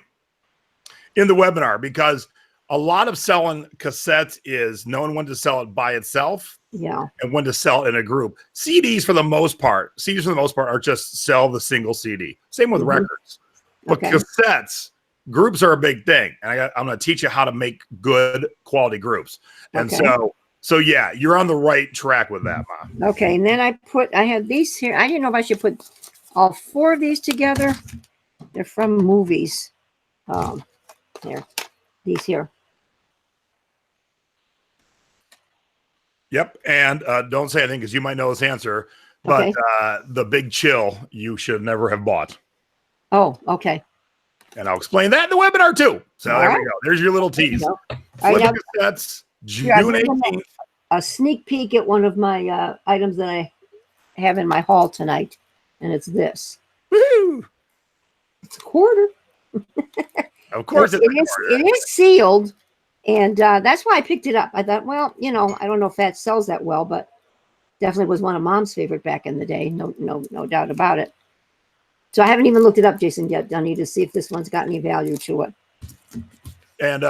in the webinar, because a lot of selling cassettes is knowing when to sell it by itself. Yeah. And when to sell in a group. CDs for the most part are just sell the single CD. Same with records. But cassettes, groups are a big thing. And I'm going to teach you how to make good quality groups. And so yeah, you're on the right track with that, Ma. Okay. And then I had these here. I didn't know if I should put all 4 of these together. They're from movies. Here, these here. Yep. And don't say anything because you might know this answer. But the Big Chill, you should never have bought. Oh, okay. And I'll explain that in the webinar too. So there we go. There's your little tease. Flipping Cassettes, June 18th. A sneak peek at one of my items that I have in my haul tonight. And it's this. Woo! It's a quarter. Of course it is sealed. And that's why I picked it up. I thought, well, I don't know if that sells that well, but definitely was one of Mom's favorite back in the day. No doubt about it. So I haven't even looked it up, Jason, yet, Dunny, to see if this one's got any value to it. And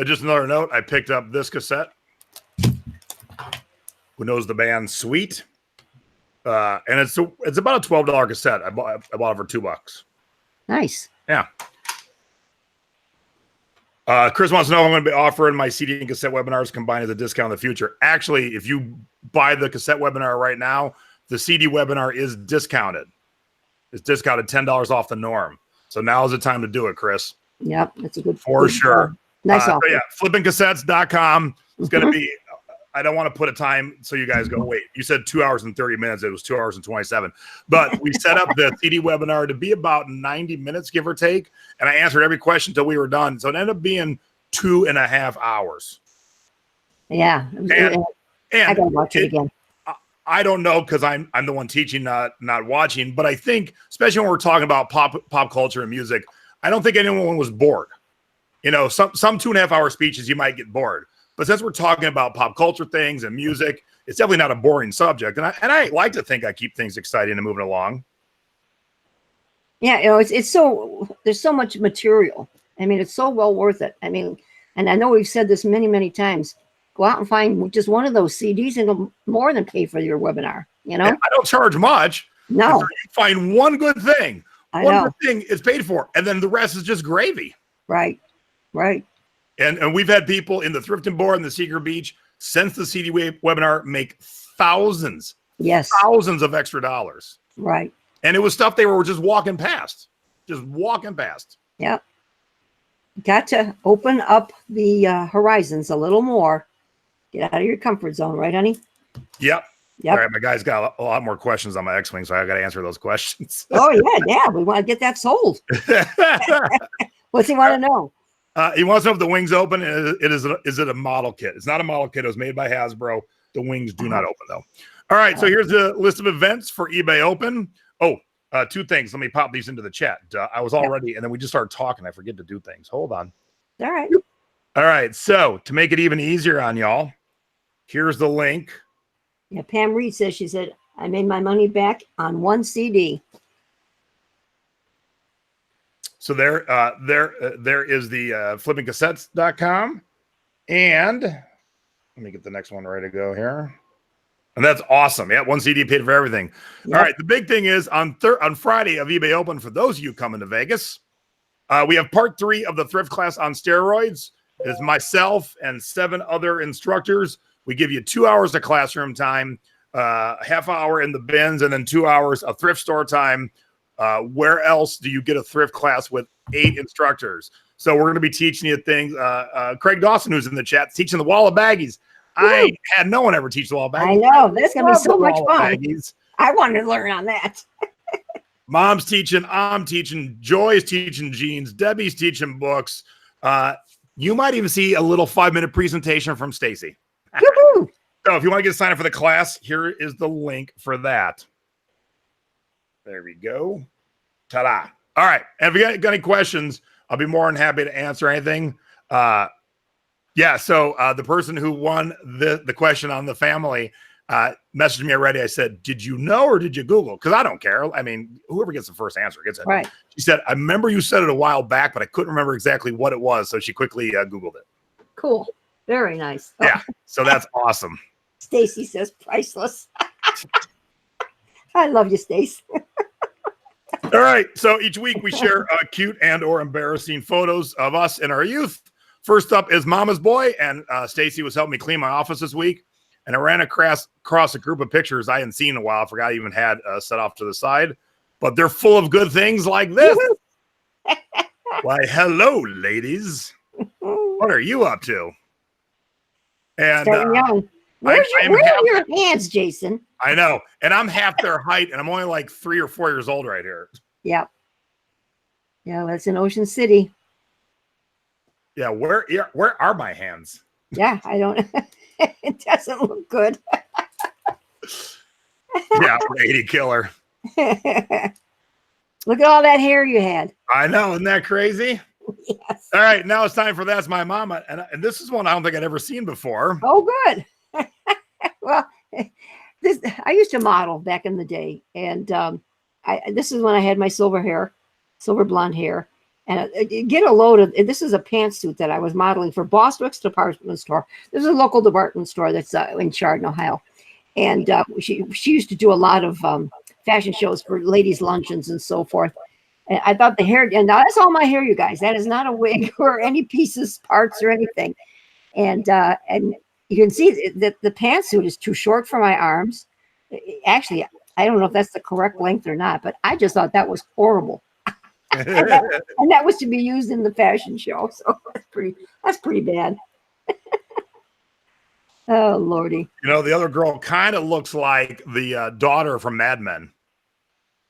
just another note, I picked up this cassette. Who knows the band Sweet? And it's about a $12 cassette. I bought it for $2. Nice. Yeah. Chris wants to know if I'm going to be offering my CD and cassette webinars combined as a discount in the future. Actually, if you buy the cassette webinar right now, the CD webinar is discounted. It's discounted $10 off the norm. So now is the time to do it, Chris. Yep, that's a good for sure. Nice offer. So yeah, flippingcassettes.com. It's going to be. I don't want to put a time so you guys go, wait, you said 2 hours and 30 minutes. It was 2 hours and 27. But we set up the CD webinar to be about 90 minutes, give or take. And I answered every question until we were done. So it ended up being 2.5 hours. Yeah. And I got to watch it again. I don't know because I'm the one teaching, not watching. But I think, especially when we're talking about pop culture and music, I don't think anyone was bored. Some 2.5 hour speeches, you might get bored. But since we're talking about pop culture things and music, it's definitely not a boring subject. And I like to think I keep things exciting and moving along. Yeah, it's so, there's so much material. I mean, it's so well worth it. I mean, and I know we've said this many, many times. Go out and find just one of those CDs and it'll more than pay for your webinar, And I don't charge much. No. You find one good thing. One good thing is paid for. And then the rest is just gravy. Right. And we've had people in the Thrifting Board and the Secret Beach since the CD webinar make thousands of extra dollars. Right. And it was stuff they were just walking past. Yep. Got to open up the horizons a little more. Get out of your comfort zone, right, honey? Yep. All right, my guy's got a lot more questions on my X-Wing, so I got to answer those questions. Oh, yeah. We want to get that sold. What's he want to know? He wants to know if the wings open. Is it a model kit? It's not a model kit. It was made by Hasbro. The wings do not open, though. All right, so here's the list of events for eBay Open. Oh, 2 things. Let me pop these into the chat. I was all ready, and then we just started talking. I forget to do things. Hold on. All right. All right, so to make it even easier on y'all, here's the link. Yeah, Pam Reed says, she said, I made my money back on 1 CD. So there is the flippingcassettes.com. And let me get the next one ready to go here. And that's awesome. Yeah, 1 CD paid for everything. Yep. All right, the big thing is on Friday of eBay Open, for those of you coming to Vegas, we have part 3 of the Thrift Class on Steroids. It's myself and 7 other instructors. We give you 2 hours of classroom time, half hour in the bins, and then 2 hours of thrift store time. Where else do you get a thrift class with 8 instructors? So we're going to be teaching you things. Craig Dawson, who's in the chat, teaching the wall of baggies. Woo! I had no one ever teach the wall of baggies. I know. That's going to be so much fun. Baggies. I wanted to learn on that. Mom's teaching. I'm teaching. Joy's teaching jeans. Debbie's teaching books. You might even see a little 5-minute presentation from Stacy. So if you want to get signed up for the class, here is the link for that. There we go. Ta-da. All right. And if you got any questions, I'll be more than happy to answer anything. So the person who won the question on the family messaged me already. I said, did you know or did you Google? Because I don't care. I mean, whoever gets the first answer gets it. Right. She said, I remember you said it a while back, but I couldn't remember exactly what it was. So she quickly Googled it. Cool. Very nice. Yeah. So that's awesome. Stacy says priceless. I love you, Stace. All right. So each week we share cute and or embarrassing photos of us in our youth. First up is Mama's Boy, and Stacy was helping me clean my office this week, and I ran across a group of pictures I hadn't seen in a while. I forgot I even had set off to the side, but they're full of good things like this. Why, hello, ladies. What are you up to? And young. Where are your hands, Jason? I know, and I'm half their height, and I'm only like 3 or 4 years old right here. Yep. Yeah, that's in Ocean City. Yeah, where are my hands? Yeah, I don't. It doesn't look good. Yeah, 80 killer. Look at all that hair you had. I know, isn't that crazy? Yes. All right, now it's time for That's My Mama, and this is one I don't think I'd ever seen before. Oh, good. Well, I used to model back in the day, and this is when I had my silver blonde hair. And get a load of this is a pantsuit that I was modeling for Bostwick's department store. This is a local department store that's in Chardon, Ohio, and she used to do a lot of fashion shows for ladies' luncheons and so forth. And I thought the hair, and now that's all my hair, you guys. That is not a wig or any pieces, parts, or anything. And you can see that the pantsuit is too short for my arms. Actually, I don't know if that's the correct length or not, but I just thought that was horrible. and that was to be used in the fashion show. So that's pretty bad. Oh, Lordy. You know, the other girl kind of looks like the daughter from Mad Men.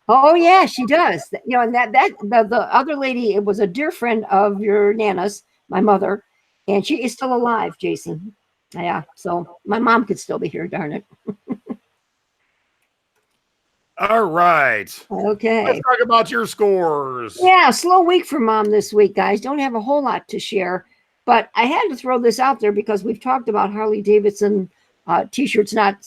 Oh, yeah, she does. You know, and the other lady, it was a dear friend of your Nana's, my mother, and she is still alive, Jason. Yeah, so my mom could still be here, darn it. All right. Okay. Let's talk about your scores. Yeah, slow week for Mom this week, guys. Don't have a whole lot to share, but I had to throw this out there because we've talked about Harley Davidson t-shirts not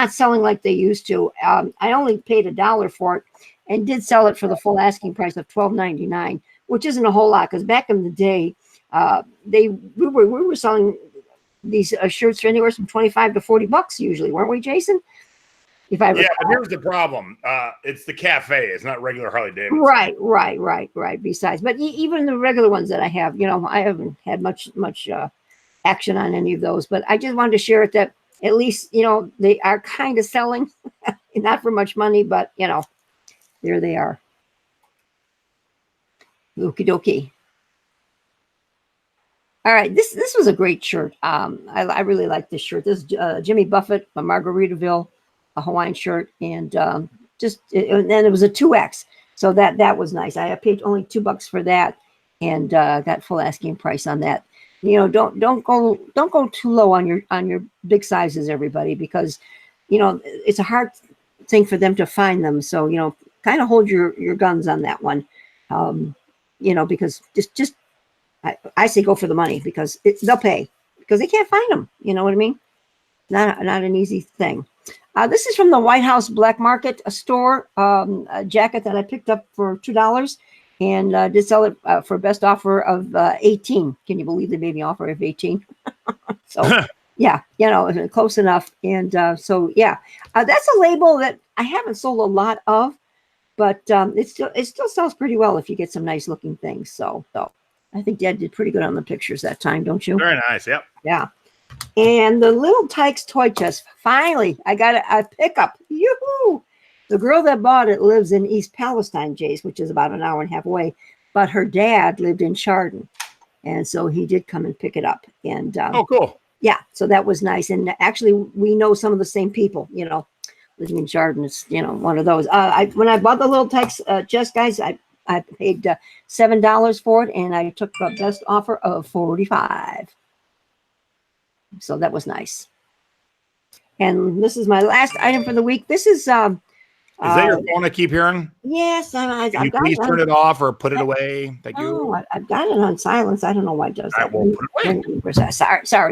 selling like they used to. I only paid $1 for it and did sell it for the full asking price of $12.99, which isn't a whole lot because back in the day, we were selling these shirts for anywhere from $25 to $40 usually, weren't we, Jason? If I recall. Yeah, but here's the problem. It's the cafe. It's not regular Harley Davidson. Right. Besides, but even the regular ones that I have, you know, I haven't had much action on any of those. But I just wanted to share it that at least, you know, they are kind of selling, not for much money, but you know, there they are. Okie dokie. All right, this was a great shirt. I really like this shirt. This is Jimmy Buffett, a Margaritaville, a Hawaiian shirt, and and then it was a 2X, so that was nice. I paid only $2 for that, and got full asking price on that. You know, don't go too low on your big sizes, everybody, because you know it's a hard thing for them to find them. So you know, kind of hold your guns on that one. You know, because just I say go for the money because they'll pay because they can't find them. You know what I mean? Not an easy thing. This is from the White House Black Market store, a jacket that I picked up for $2 and did sell it for best offer of 18. Can you believe they made me offer of 18? So yeah, you know, close enough. And so yeah, that's a label that I haven't sold a lot of, but it still sells pretty well if you get some nice looking things. So I think Dad did pretty good on the pictures that time, don't you? Very nice. Yep. Yeah. And the Little Tykes toy chest. Finally, I got a pickup. Yoo-hoo! The girl that bought it lives in East Palestine, Jace, which is about an hour and a half away. But her dad lived in Chardon. And so he did come and pick it up. And oh, cool. Yeah, so that was nice. And actually, we know some of the same people, you know, living in Chardon. It's, you know, one of those. When I bought the Little Tykes chest, guys, I paid $7 for it. And I took the best offer of $45. So that was nice. And this is my last item for the week. This is Is that your phone I keep hearing? Yes. Can you please turn it off or put it away? Thank you. Oh, I've got it on silence. I don't know why it does that. I won't put it away. Sorry.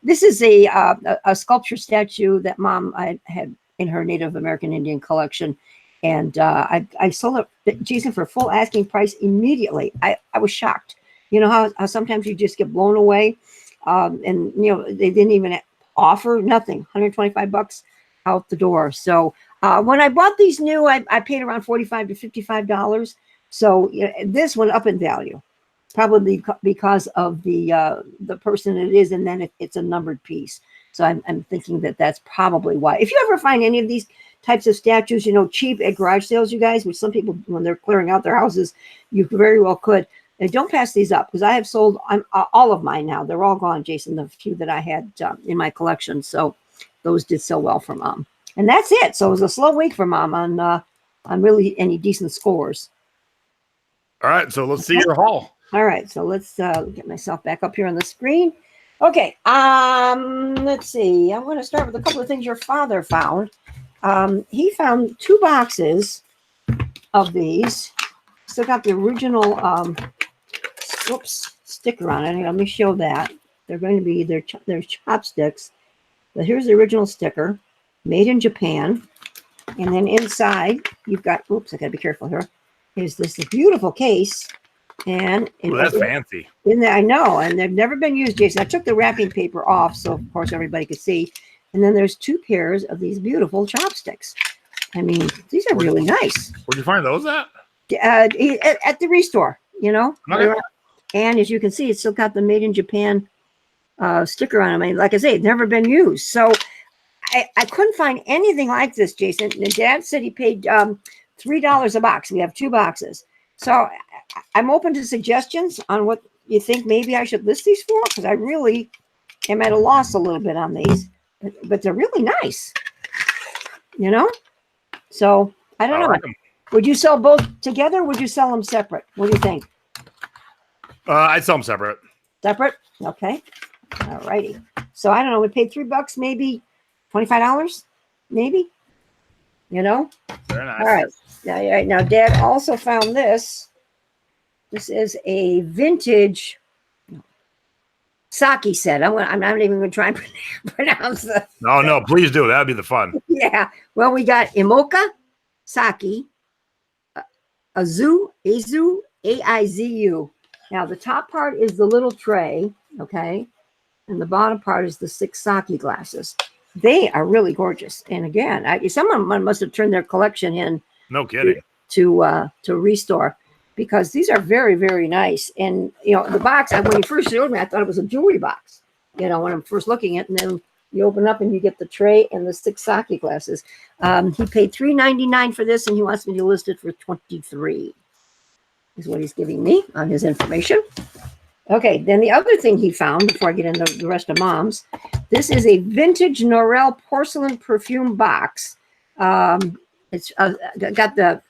This is a sculpture statue that Mom I had in her Native American Indian collection. And I sold it, Jason, for full asking price immediately. I was shocked. You know how sometimes you just get blown away, and they didn't even offer nothing. $125 out the door. So when I bought these new, I paid around $45 to $55. So this went up in value, probably because of the person it is, and then it's a numbered piece. So I'm thinking that's probably why. If you ever find any of these types of statues, cheap at garage sales, you guys, which some people, when they're clearing out their houses, you very well could. And don't pass these up, because I have sold all of mine now. They're all gone, Jason, the few that I had in my collection. So those did so well for Mom. And that's it. So it was a slow week for Mom on really any decent scores. All right, so let's see your haul. All right, so let's get myself back up here on the screen. Okay, let's see. I'm going to start with a couple of things your father found. He found 2 boxes of these. Still got the original sticker on it. Let me show that. They're going to be their chopsticks. But here's the original sticker, made in Japan. And then inside, you've got, I got to be careful here. Is this beautiful case. And that's fancy. In there, I know, and they've never been used, Jason. I took the wrapping paper off, so of course everybody could see. And then there's 2 pairs of these beautiful chopsticks. I mean, these are really nice. Where'd you find those at? At the restore, Okay. And as you can see, it's still got the Made in Japan sticker on them. I mean, like I say, it's never been used. So I couldn't find anything like this, Jason. And Dad said he paid $3 a box. We have 2 boxes. So I'm open to suggestions on what you think maybe I should list these for, because I really am at a loss a little bit on these. But they're really nice, So I don't know. Like 'em. Would you sell both together? Or would you sell them separate? What do you think? I'd sell them separate. Separate? Okay. All righty. So I don't know. We paid $3, maybe $25, maybe. Very nice. All right. Now, Dad also found this. This is a vintage sake set. I'm not even going to try and pronounce the. No, please do. That'd be the fun. Yeah. Well, we got Imoca sake, Azu, Aizu. Now, the top part is the little tray, okay? And the bottom part is the 6 sake glasses. They are really gorgeous. And again, someone must have turned their collection in. No kidding. To restore, because these are very, very nice. And, the box, when you first showed me, I thought it was a jewelry box, when I'm first looking at it. And then you open up and you get the tray and the 6 sake glasses. He paid $3.99 for this, and he wants me to list it for $23. Is what he's giving me on his information. Okay, then the other thing he found, before I get into the rest of Mom's, this is a vintage Norel porcelain perfume box. It's got the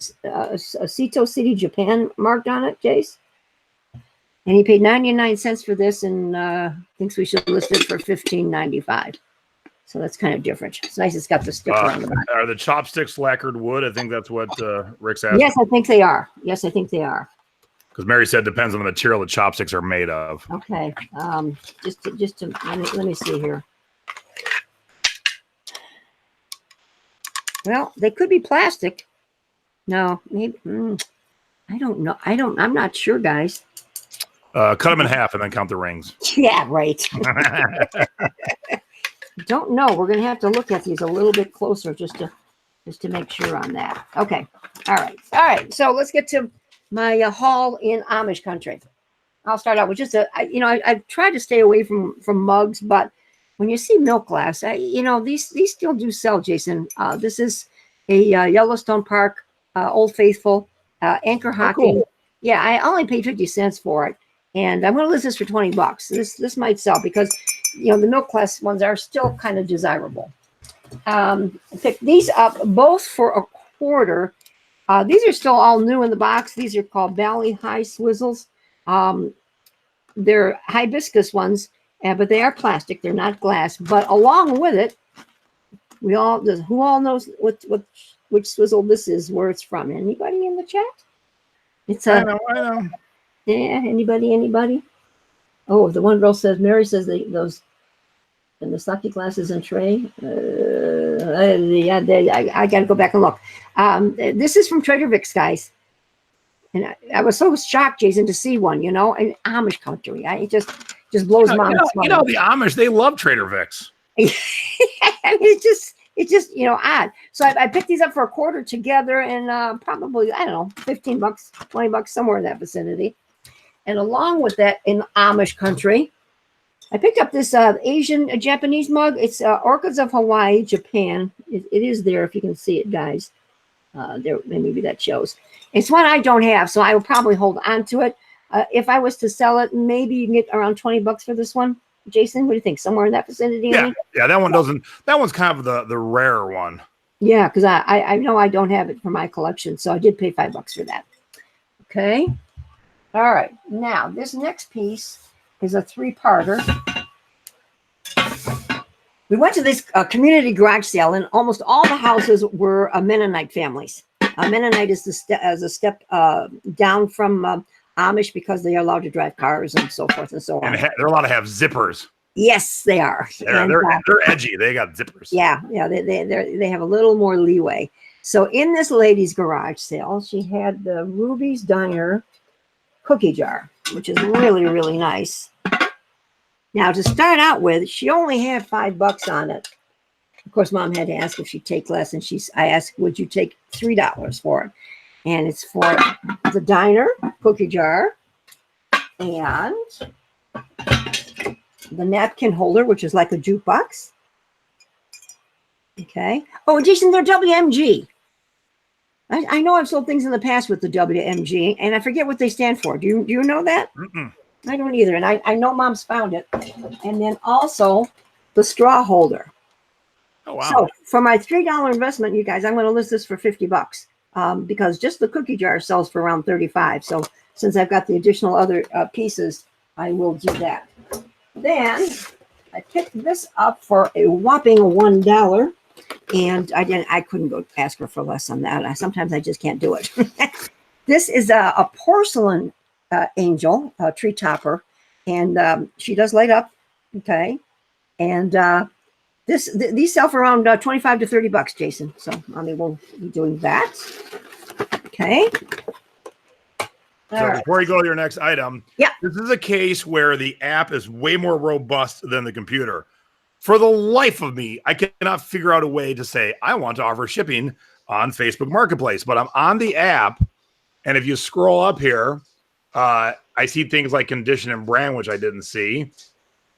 Seto City, Japan marked on it, Jace. And he paid 99 cents for this, and thinks we should list it for $15.95. So that's kind of different. It's nice. It's got the sticker on the back. Are the chopsticks lacquered wood? I think that's what Rick's asking. Yes, I think they are. Yes, I think they are. Because Mary said depends on the material the chopsticks are made of. Okay. Just to let me see here. Well, they could be plastic. No, maybe. I don't know. I'm not sure, guys. Cut them in half and then count the rings. Yeah, right. Don't know. We're going to have to look at these a little bit closer just to make sure on that. Okay. All right. So let's get to my haul in Amish country. I'll start out with just I've tried to stay away from mugs, but when you see milk glass, these still do sell, Jason. This is a Yellowstone Park Old Faithful anchor hocking. Cool. Yeah, I only paid 50 cents for it, and I'm going to list this for $20. This might sell because the milk glass ones are still kind of desirable. I picked these up both for $1. These are still all new in the box. These are called Valley High Swizzles. They're hibiscus ones, but they are plastic. They're not glass. But along with it, who all knows which swizzle this is, where it's from? Anybody in the chat? I know. Yeah, anybody? Oh, the one girl says, Mary says those and the sake glasses and tray. I got to go back and look. This is from Trader Vic's, guys. And I was so shocked, Jason, to see one, in Amish country. It just blows my mind. The Amish, they love Trader Vic's. I mean, it's just odd. So I picked these up for a quarter together, and probably, I don't know, $15, $20, somewhere in that vicinity. And along with that, in Amish country, I picked up this Asian Japanese mug. It's Orchids of Hawaii, Japan. It is there if you can see it, guys. There, maybe that shows. It's one I don't have, so I will probably hold on to it. If I was to sell it, maybe you can get around $20 for this one. Jason, what do you think? Somewhere in that vicinity? Yeah, that one doesn't. That one's kind of the rare one. Yeah, because I know I don't have it for my collection, so I did pay $5 for that. Okay. All right. Now this next piece is a 3-parter. We went to this community garage sale, and almost all the houses were Mennonite families. Mennonite is a step down from Amish because they are allowed to drive cars and so forth and so on. And they're allowed to have zippers. Yes, they are. They're edgy. They got zippers. Yeah. They have a little more leeway. So in this lady's garage sale, she had the Ruby's Diner cookie jar, which is really, really nice. Now, to start out with, she only had $5 on it. Of course, Mom had to ask if she'd take less, and I asked, would you take $3 for it? And it's for the diner cookie jar and the napkin holder, which is like a jukebox. Okay. Oh, Jason, they're WMG. I know I've sold things in the past with the WMG, and I forget what they stand for. Do you know that? Mm-mm. I don't either, and I know Mom's found it. And then also the straw holder. Oh, wow. So for my $3 investment, you guys, I'm going to list this for $50 because just the cookie jar sells for around $35. So since I've got the additional other pieces, I will do that. Then I picked this up for a whopping $1, and I couldn't go ask her for less on that. Sometimes I just can't do it. This is a porcelain angel, tree topper, and she does light up. Okay, and these sell for around $25 to $30, Jason. So we'll be doing that. Okay. So before you go to your next item, yeah, this is a case where the app is way more robust than the computer. For the life of me, I cannot figure out a way to say I want to offer shipping on Facebook Marketplace, but I'm on the app, and if you scroll up here, I see things like condition and brand, which I didn't see.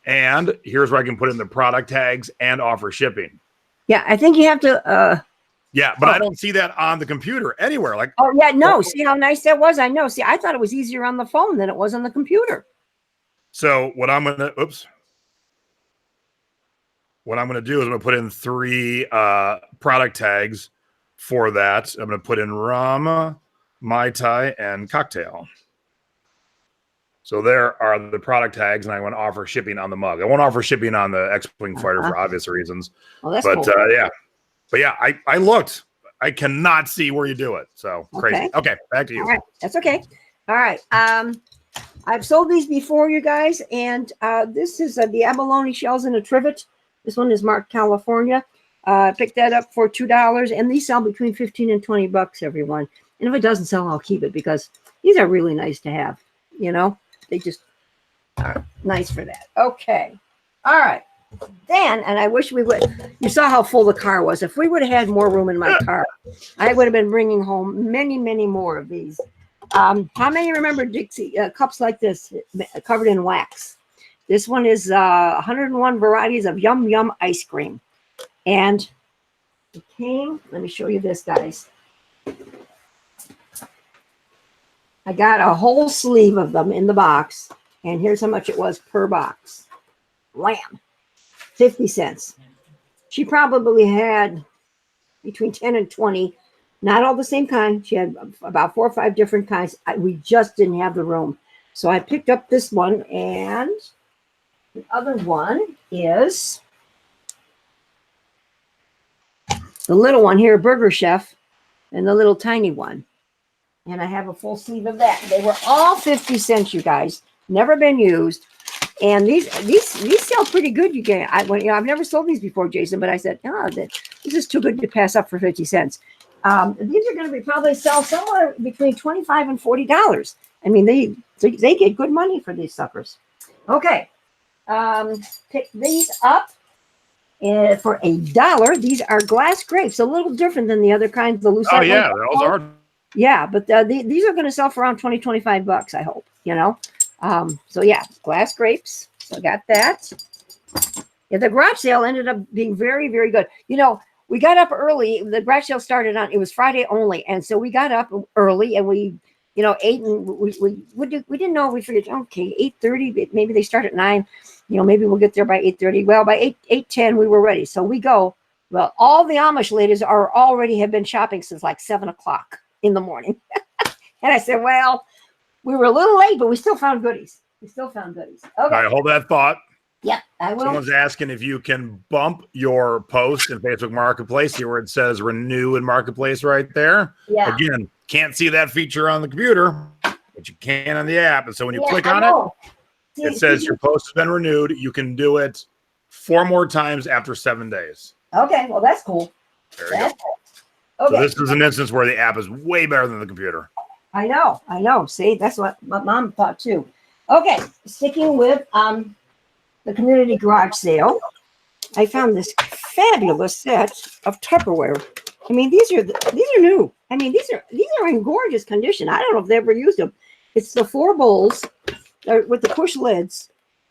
And here's where I can put in the product tags and offer shipping. Yeah, I think you have to. Yeah, but I don't see that on the computer anywhere. Like, oh yeah, no. See how nice that was? I know. See, I thought it was easier on the phone than it was on the computer. So what I'm gonna do is I'm gonna put in 3 product tags for that. I'm gonna put in rum, Mai Tai, and cocktail. So there are the product tags, and I want to offer shipping on the mug. I won't offer shipping on the X-Wing fighter for obvious reasons. Well, that's but cool. yeah, I looked. I cannot see where you do it. So crazy. Okay, back to you. All right, that's okay. All right. I've sold these before, you guys, and this is the abalone shells in a trivet. This one is marked California. Picked that up for $2, and these sell between $15 and $20, everyone. And if it doesn't sell, I'll keep it because these are really nice to have. They just are nice for that. Okay. All right. Then, and I wish you saw how full the car was. If we would have had more room in my car, I would have been bringing home many, many more of these. How many remember Dixie cups like this covered in wax? This one is 101 varieties of Yum Yum ice cream. And it came, let me show you this, guys. I got a whole sleeve of them in the box, and here's how much it was per box. Wham! 50 cents. She probably had between 10 and 20, not all the same kind. She had about 4 or 5 different kinds. We just didn't have the room. So I picked up this one, and the other one is the little one here, Burger Chef, and the little tiny one. And I have a full sleeve of that. They were all 50 cents, you guys. Never been used. And these sell pretty good. I've never sold these before, Jason, but I said, this is too good to pass up for 50 cents. These are going to be probably sell somewhere between $25 and $40. I mean, they get good money for these suckers. Okay. Pick these up for $1. These are glass grapes, a little different than the other kinds. The loose. Oh yeah, those are. Yeah, but these are going to sell for around $20-25. I hope, So yeah, glass grapes. So I got that. Yeah, the garage sale ended up being very, very good. We got up early. The garage sale started it was Friday only, and so we got up early and we, ate, and we didn't know. We figured, okay, 8:30. Maybe they start at 9. Maybe we'll get there by 8:30. Well, by 8:10 we were ready. So we go. Well, all the Amish ladies have been shopping since like 7 o'clock in the morning. And I said, well, we were a little late, but we still found goodies. Okay. All right, hold that thought. Yep, I will. Someone's asking if you can bump your post in Facebook Marketplace, see where it says renew in Marketplace right there. Yeah. Again, can't see that feature on the computer, but you can on the app. And so when you click on it, it says your post has been renewed. You can do it 4 more times after 7 days. Okay, well, that's cool. There you go. Okay. So this is an instance where the app is way better than the computer. I know. See, that's what Mom thought too. Okay, sticking with the community garage sale, I found this fabulous set of Tupperware. I mean, these are new. I mean, these are in gorgeous condition. I don't know if they ever used them. It's the 4 bowls with the push lids,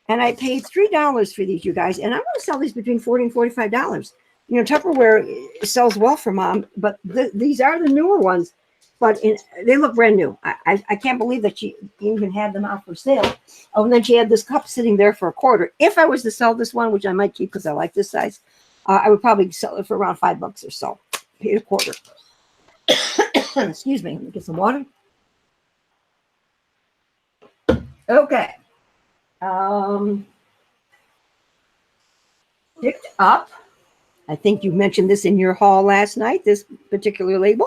and I paid $3 for these, you guys. And I'm going to sell these between $40 and $45. Tupperware sells well for Mom, but these are the newer ones. But they look brand new. I can't believe that she even had them out for sale. Oh, and then she had this cup sitting there for $0.25. If I was to sell this one, which I might keep because I like this size, I would probably sell it for around $5 or so. Paid $0.25. Excuse me. Let me get some water. Okay. Picked up. I think you mentioned this in your haul last night, this particular label.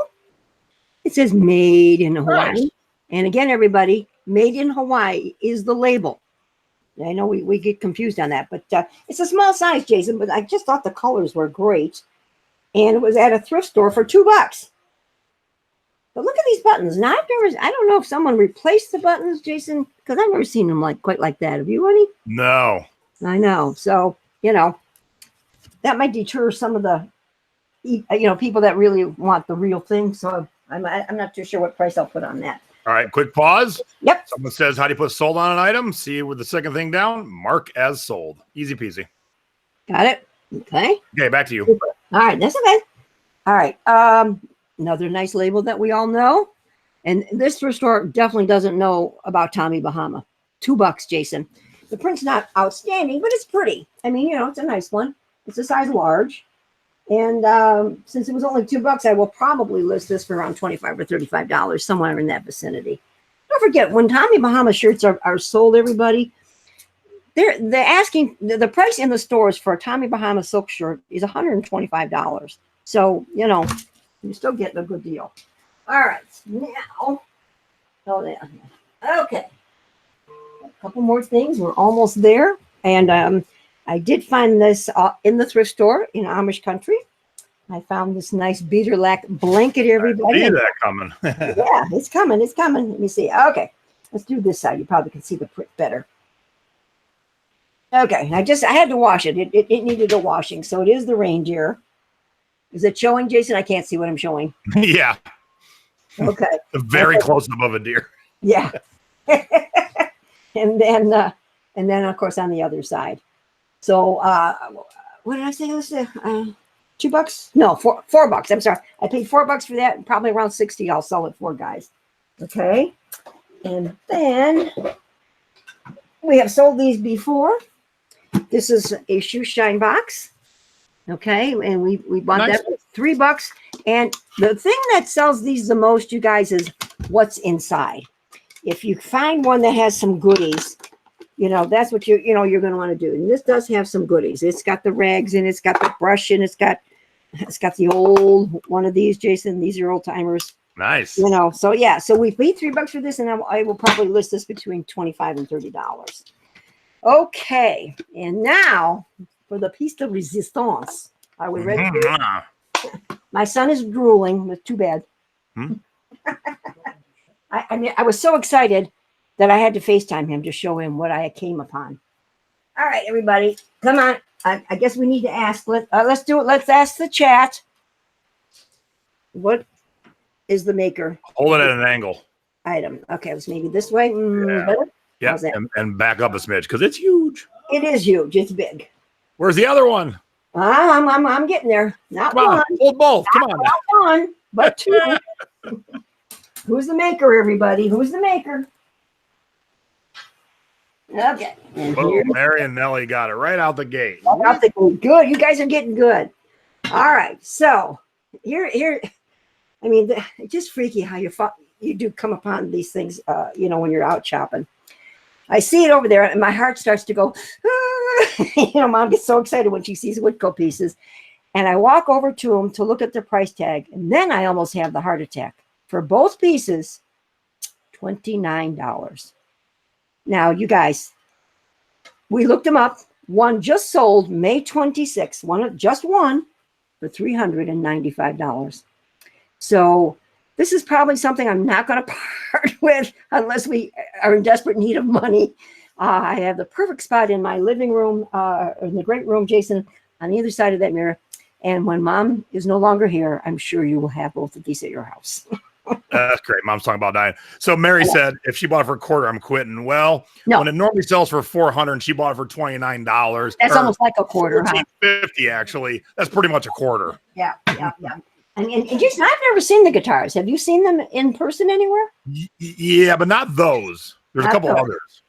It says made in Hawaii. Nice. And again, everybody, made in Hawaii is the label. I know we get confused on that, but it's a small size, Jason, but I just thought the colors were great. And it was at a thrift store for $2. But look at these buttons. Now, I don't know if someone replaced the buttons, Jason, because I've never seen them quite like that. Have you, honey? No. I know. So, that might deter some of the, people that really want the real thing. So I'm not too sure what price I'll put on that. All right, quick pause. Yep. Someone says, how do you put sold on an item? See with the second thing down, mark as sold. Easy peasy. Got it. Okay. Okay, back to you. Super. All right, that's okay. All right. Another nice label that we all know. And this thrift store definitely doesn't know about Tommy Bahama. $2, Jason. The print's not outstanding, but it's pretty. I mean, it's a nice one. It's a size large. And since it was only $2, I will probably list this for around $25 or $35, somewhere in that vicinity. Don't forget, when Tommy Bahama shirts are sold, everybody, they're asking the price in the stores for a Tommy Bahama silk shirt is $125. So, you're still getting a good deal. All right, now, okay. A couple more things. We're almost there. And I did find this in the thrift store in Amish country. I found this nice beater lack blanket, everybody. I see that coming. Yeah, it's coming. It's coming. Let me see. Okay, let's do this side. You probably can see the print better. Okay, I had to wash it. It needed a washing, so it is the reindeer. Is it showing, Jason? I can't see what I'm showing. Yeah. Okay. Very close above a deer. Yeah. and then of course on the other side. So what did I say? Let's say $2? No, $4. I'm sorry. I paid $4 for that. Probably around 60. I'll sell it for, guys. Okay. And then we have sold these before. This is a shoe shine box. Okay, and we bought that for $3. And the thing that sells these the most, you guys, is what's inside. If you find one that has some goodies, that's what you're going to want to do. And this does have some goodies. It's got the rags and it's got the brush and it's got the old one of these, Jason. These are old timers. Nice. So yeah. So we paid $3 for this, and I will probably list this between $25 and $30. Okay, and now for the piece de resistance. Are we ready? My son is drooling. It's too bad. I mean, I was so excited that I had to FaceTime him to show him what I came upon. All right, everybody, come on. I guess we need to ask. Let's do it. Let's ask the chat. What is the maker? Hold it at an angle. Item. Okay, let's maybe this way. Yeah, and back up a smidge because it's huge. It is huge. It's big. Where's the other one? I'm getting there. Not Come one. on, hold both. Come on. Not one, but two. Who's the maker, everybody? Who's the maker? Okay. And Whoa, Mary and Nellie got it right out the gate. Good. You guys are getting good. All right. So here. I mean, it's just freaky how you do come upon these things. When you're out shopping. I see it over there, and my heart starts to go. Mom gets so excited when she sees Woodco pieces, and I walk over to them to look at the price tag, and then I almost have the heart attack. For both pieces, $29. Now, you guys, we looked them up. One just sold May 26th. Just one for $395. So this is probably something I'm not going to part with unless we are in desperate need of money. I have the perfect spot in my living room, in the great room, Jason, on either side of that mirror. And when Mom is no longer here, I'm sure you will have both of these at your house. That's great. Mom's talking about dying. So Mary said, if she bought it for a quarter, I'm quitting. Well, when it normally sells for $400 and she bought it for $29, that's almost like a quarter, huh? $14.50 actually. That's pretty much a quarter. Yeah. And Jason, I've never seen the guitars. Have you seen them in person anywhere? Yeah, but not those. There's a couple others.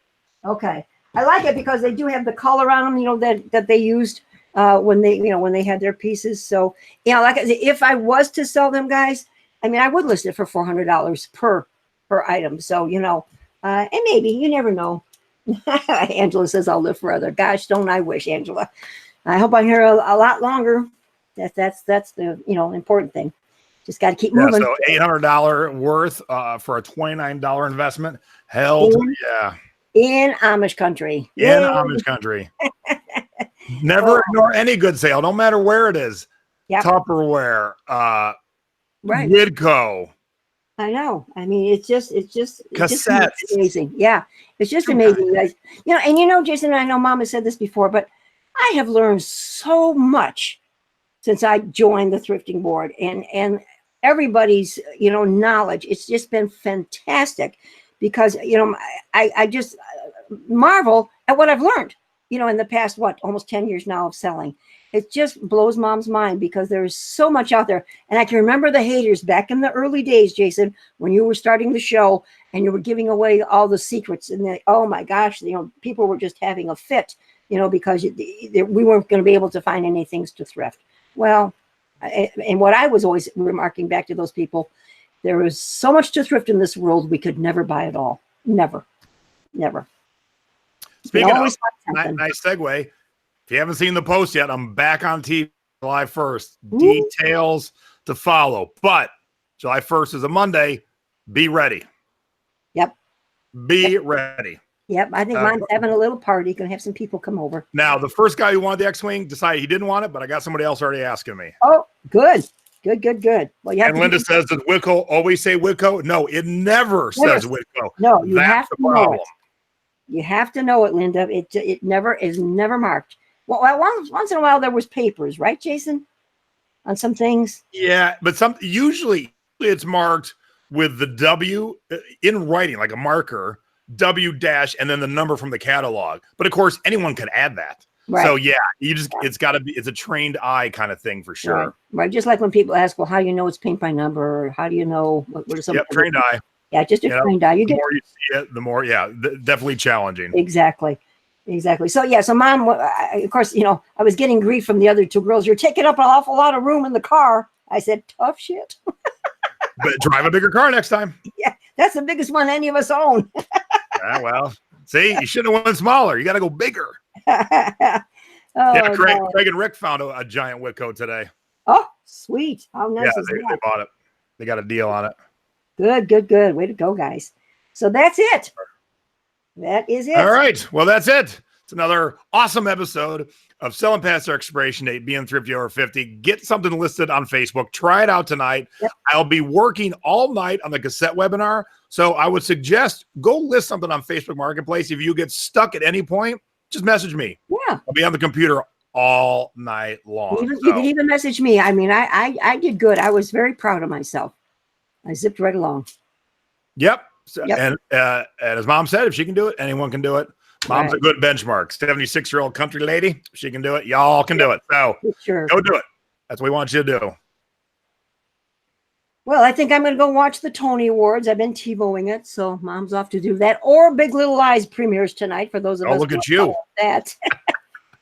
Okay, I like it because they do have the color on them. That they used when they had their pieces. So like I said, if I was to sell them, guys, I mean, I would list it for $400 per item. So and maybe you never know. Angela says I'll live forever. Gosh, don't I wish, Angela? I hope I'm here a lot longer. That's the important thing. Just got to keep moving. So $800 worth for a $29 investment. Hell yeah. In Amish country. Amish country. Never ignore any good sale, no matter where it is. Yep. Tupperware, right. Widco. I know. I mean, it's just cassettes. Amazing. Yeah. It's just amazing, guys. And Jason, I know Mom has said this before, but I have learned so much since I joined the thrifting board and everybody's, knowledge. It's just been fantastic because, I just marvel at what I've learned, in the past, almost 10 years now of selling. It just blows Mom's mind because there's so much out there. And I can remember the haters back in the early days, Jason, when you were starting the show and you were giving away all the secrets and oh my gosh, people were just having a fit, because we weren't going to be able to find any things to thrift. Well, and what I was always remarking back to those people, there was so much to thrift in this world, we could never buy it all. Never. Speaking of, nice segue. If you haven't seen the post yet, I'm back on TV July 1st. Details to follow. But July 1st is a Monday. Be ready. Yep. Be ready. Yep. I think Mom's having a little party. Going to have some people come over. Now, the first guy who wanted the X-Wing decided he didn't want it, but I got somebody else already asking me. Oh, good. Well, and Linda says, does Widco always say Widco? No, it never says Widco. No, you have to know it. You have to know it, Linda. It never is never marked. Well, once in a while there was papers, right, Jason? On some things. Yeah, but usually it's marked with the W in writing, like a marker, W dash, and then the number from the catalog. But of course, anyone can add that. Right. So yeah, it's got to be. It's a trained eye kind of thing for sure. Right. Just like when people ask, well, how do you know it's paint by number, or how do you know what are some? Yep, trained eye. Yeah, just a trained eye. The more you see it, the more, definitely challenging. Exactly. So Mom, of course, I was getting grief from the other two girls. You're taking up an awful lot of room in the car. I said, tough shit. But drive a bigger car next time. Yeah, that's the biggest one any of us own. Well, see, you shouldn't have went smaller. You got to go bigger. Craig and Rick found a giant Widco today. Oh, sweet. How nice is that? They bought it. They got a deal on it. Good. Way to go, guys. So that's it. That is it. All right. Well, that's it. It's another awesome episode of Selling Past Their Expiration Date, being thrifty over 50. Get something listed on Facebook. Try it out tonight. Yep. I'll be working all night on the cassette webinar. So I would suggest go list something on Facebook Marketplace. If you get stuck at any point, just message me. Yeah. I'll be on the computer all night long. You can even message me. I mean, I did good. I was very proud of myself. I zipped right along. Yep. And as Mom said, if she can do it, anyone can do it. Mom's a good benchmark. 76-year-old country lady. She can do it. Y'all can do it. So go do it. That's what we want you to do. Well, I think I'm going to go watch the Tony Awards. I've been TiVoing it, so Mom's off to do that. Or Big Little Lies premieres tonight for those of us. Look at you. That.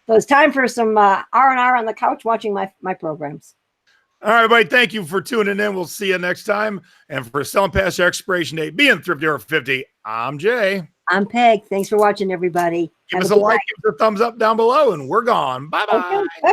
So it's time for some R&R on the couch watching my programs. All right, everybody. Thank you for tuning in. We'll see you next time. And for Selling Past Your Expiration Date, being thrifty over 50, I'm Jay. I'm Peg. Thanks for watching, everybody. Give us a like, give us a thumbs up down below, and we're gone. Bye-bye. Okay.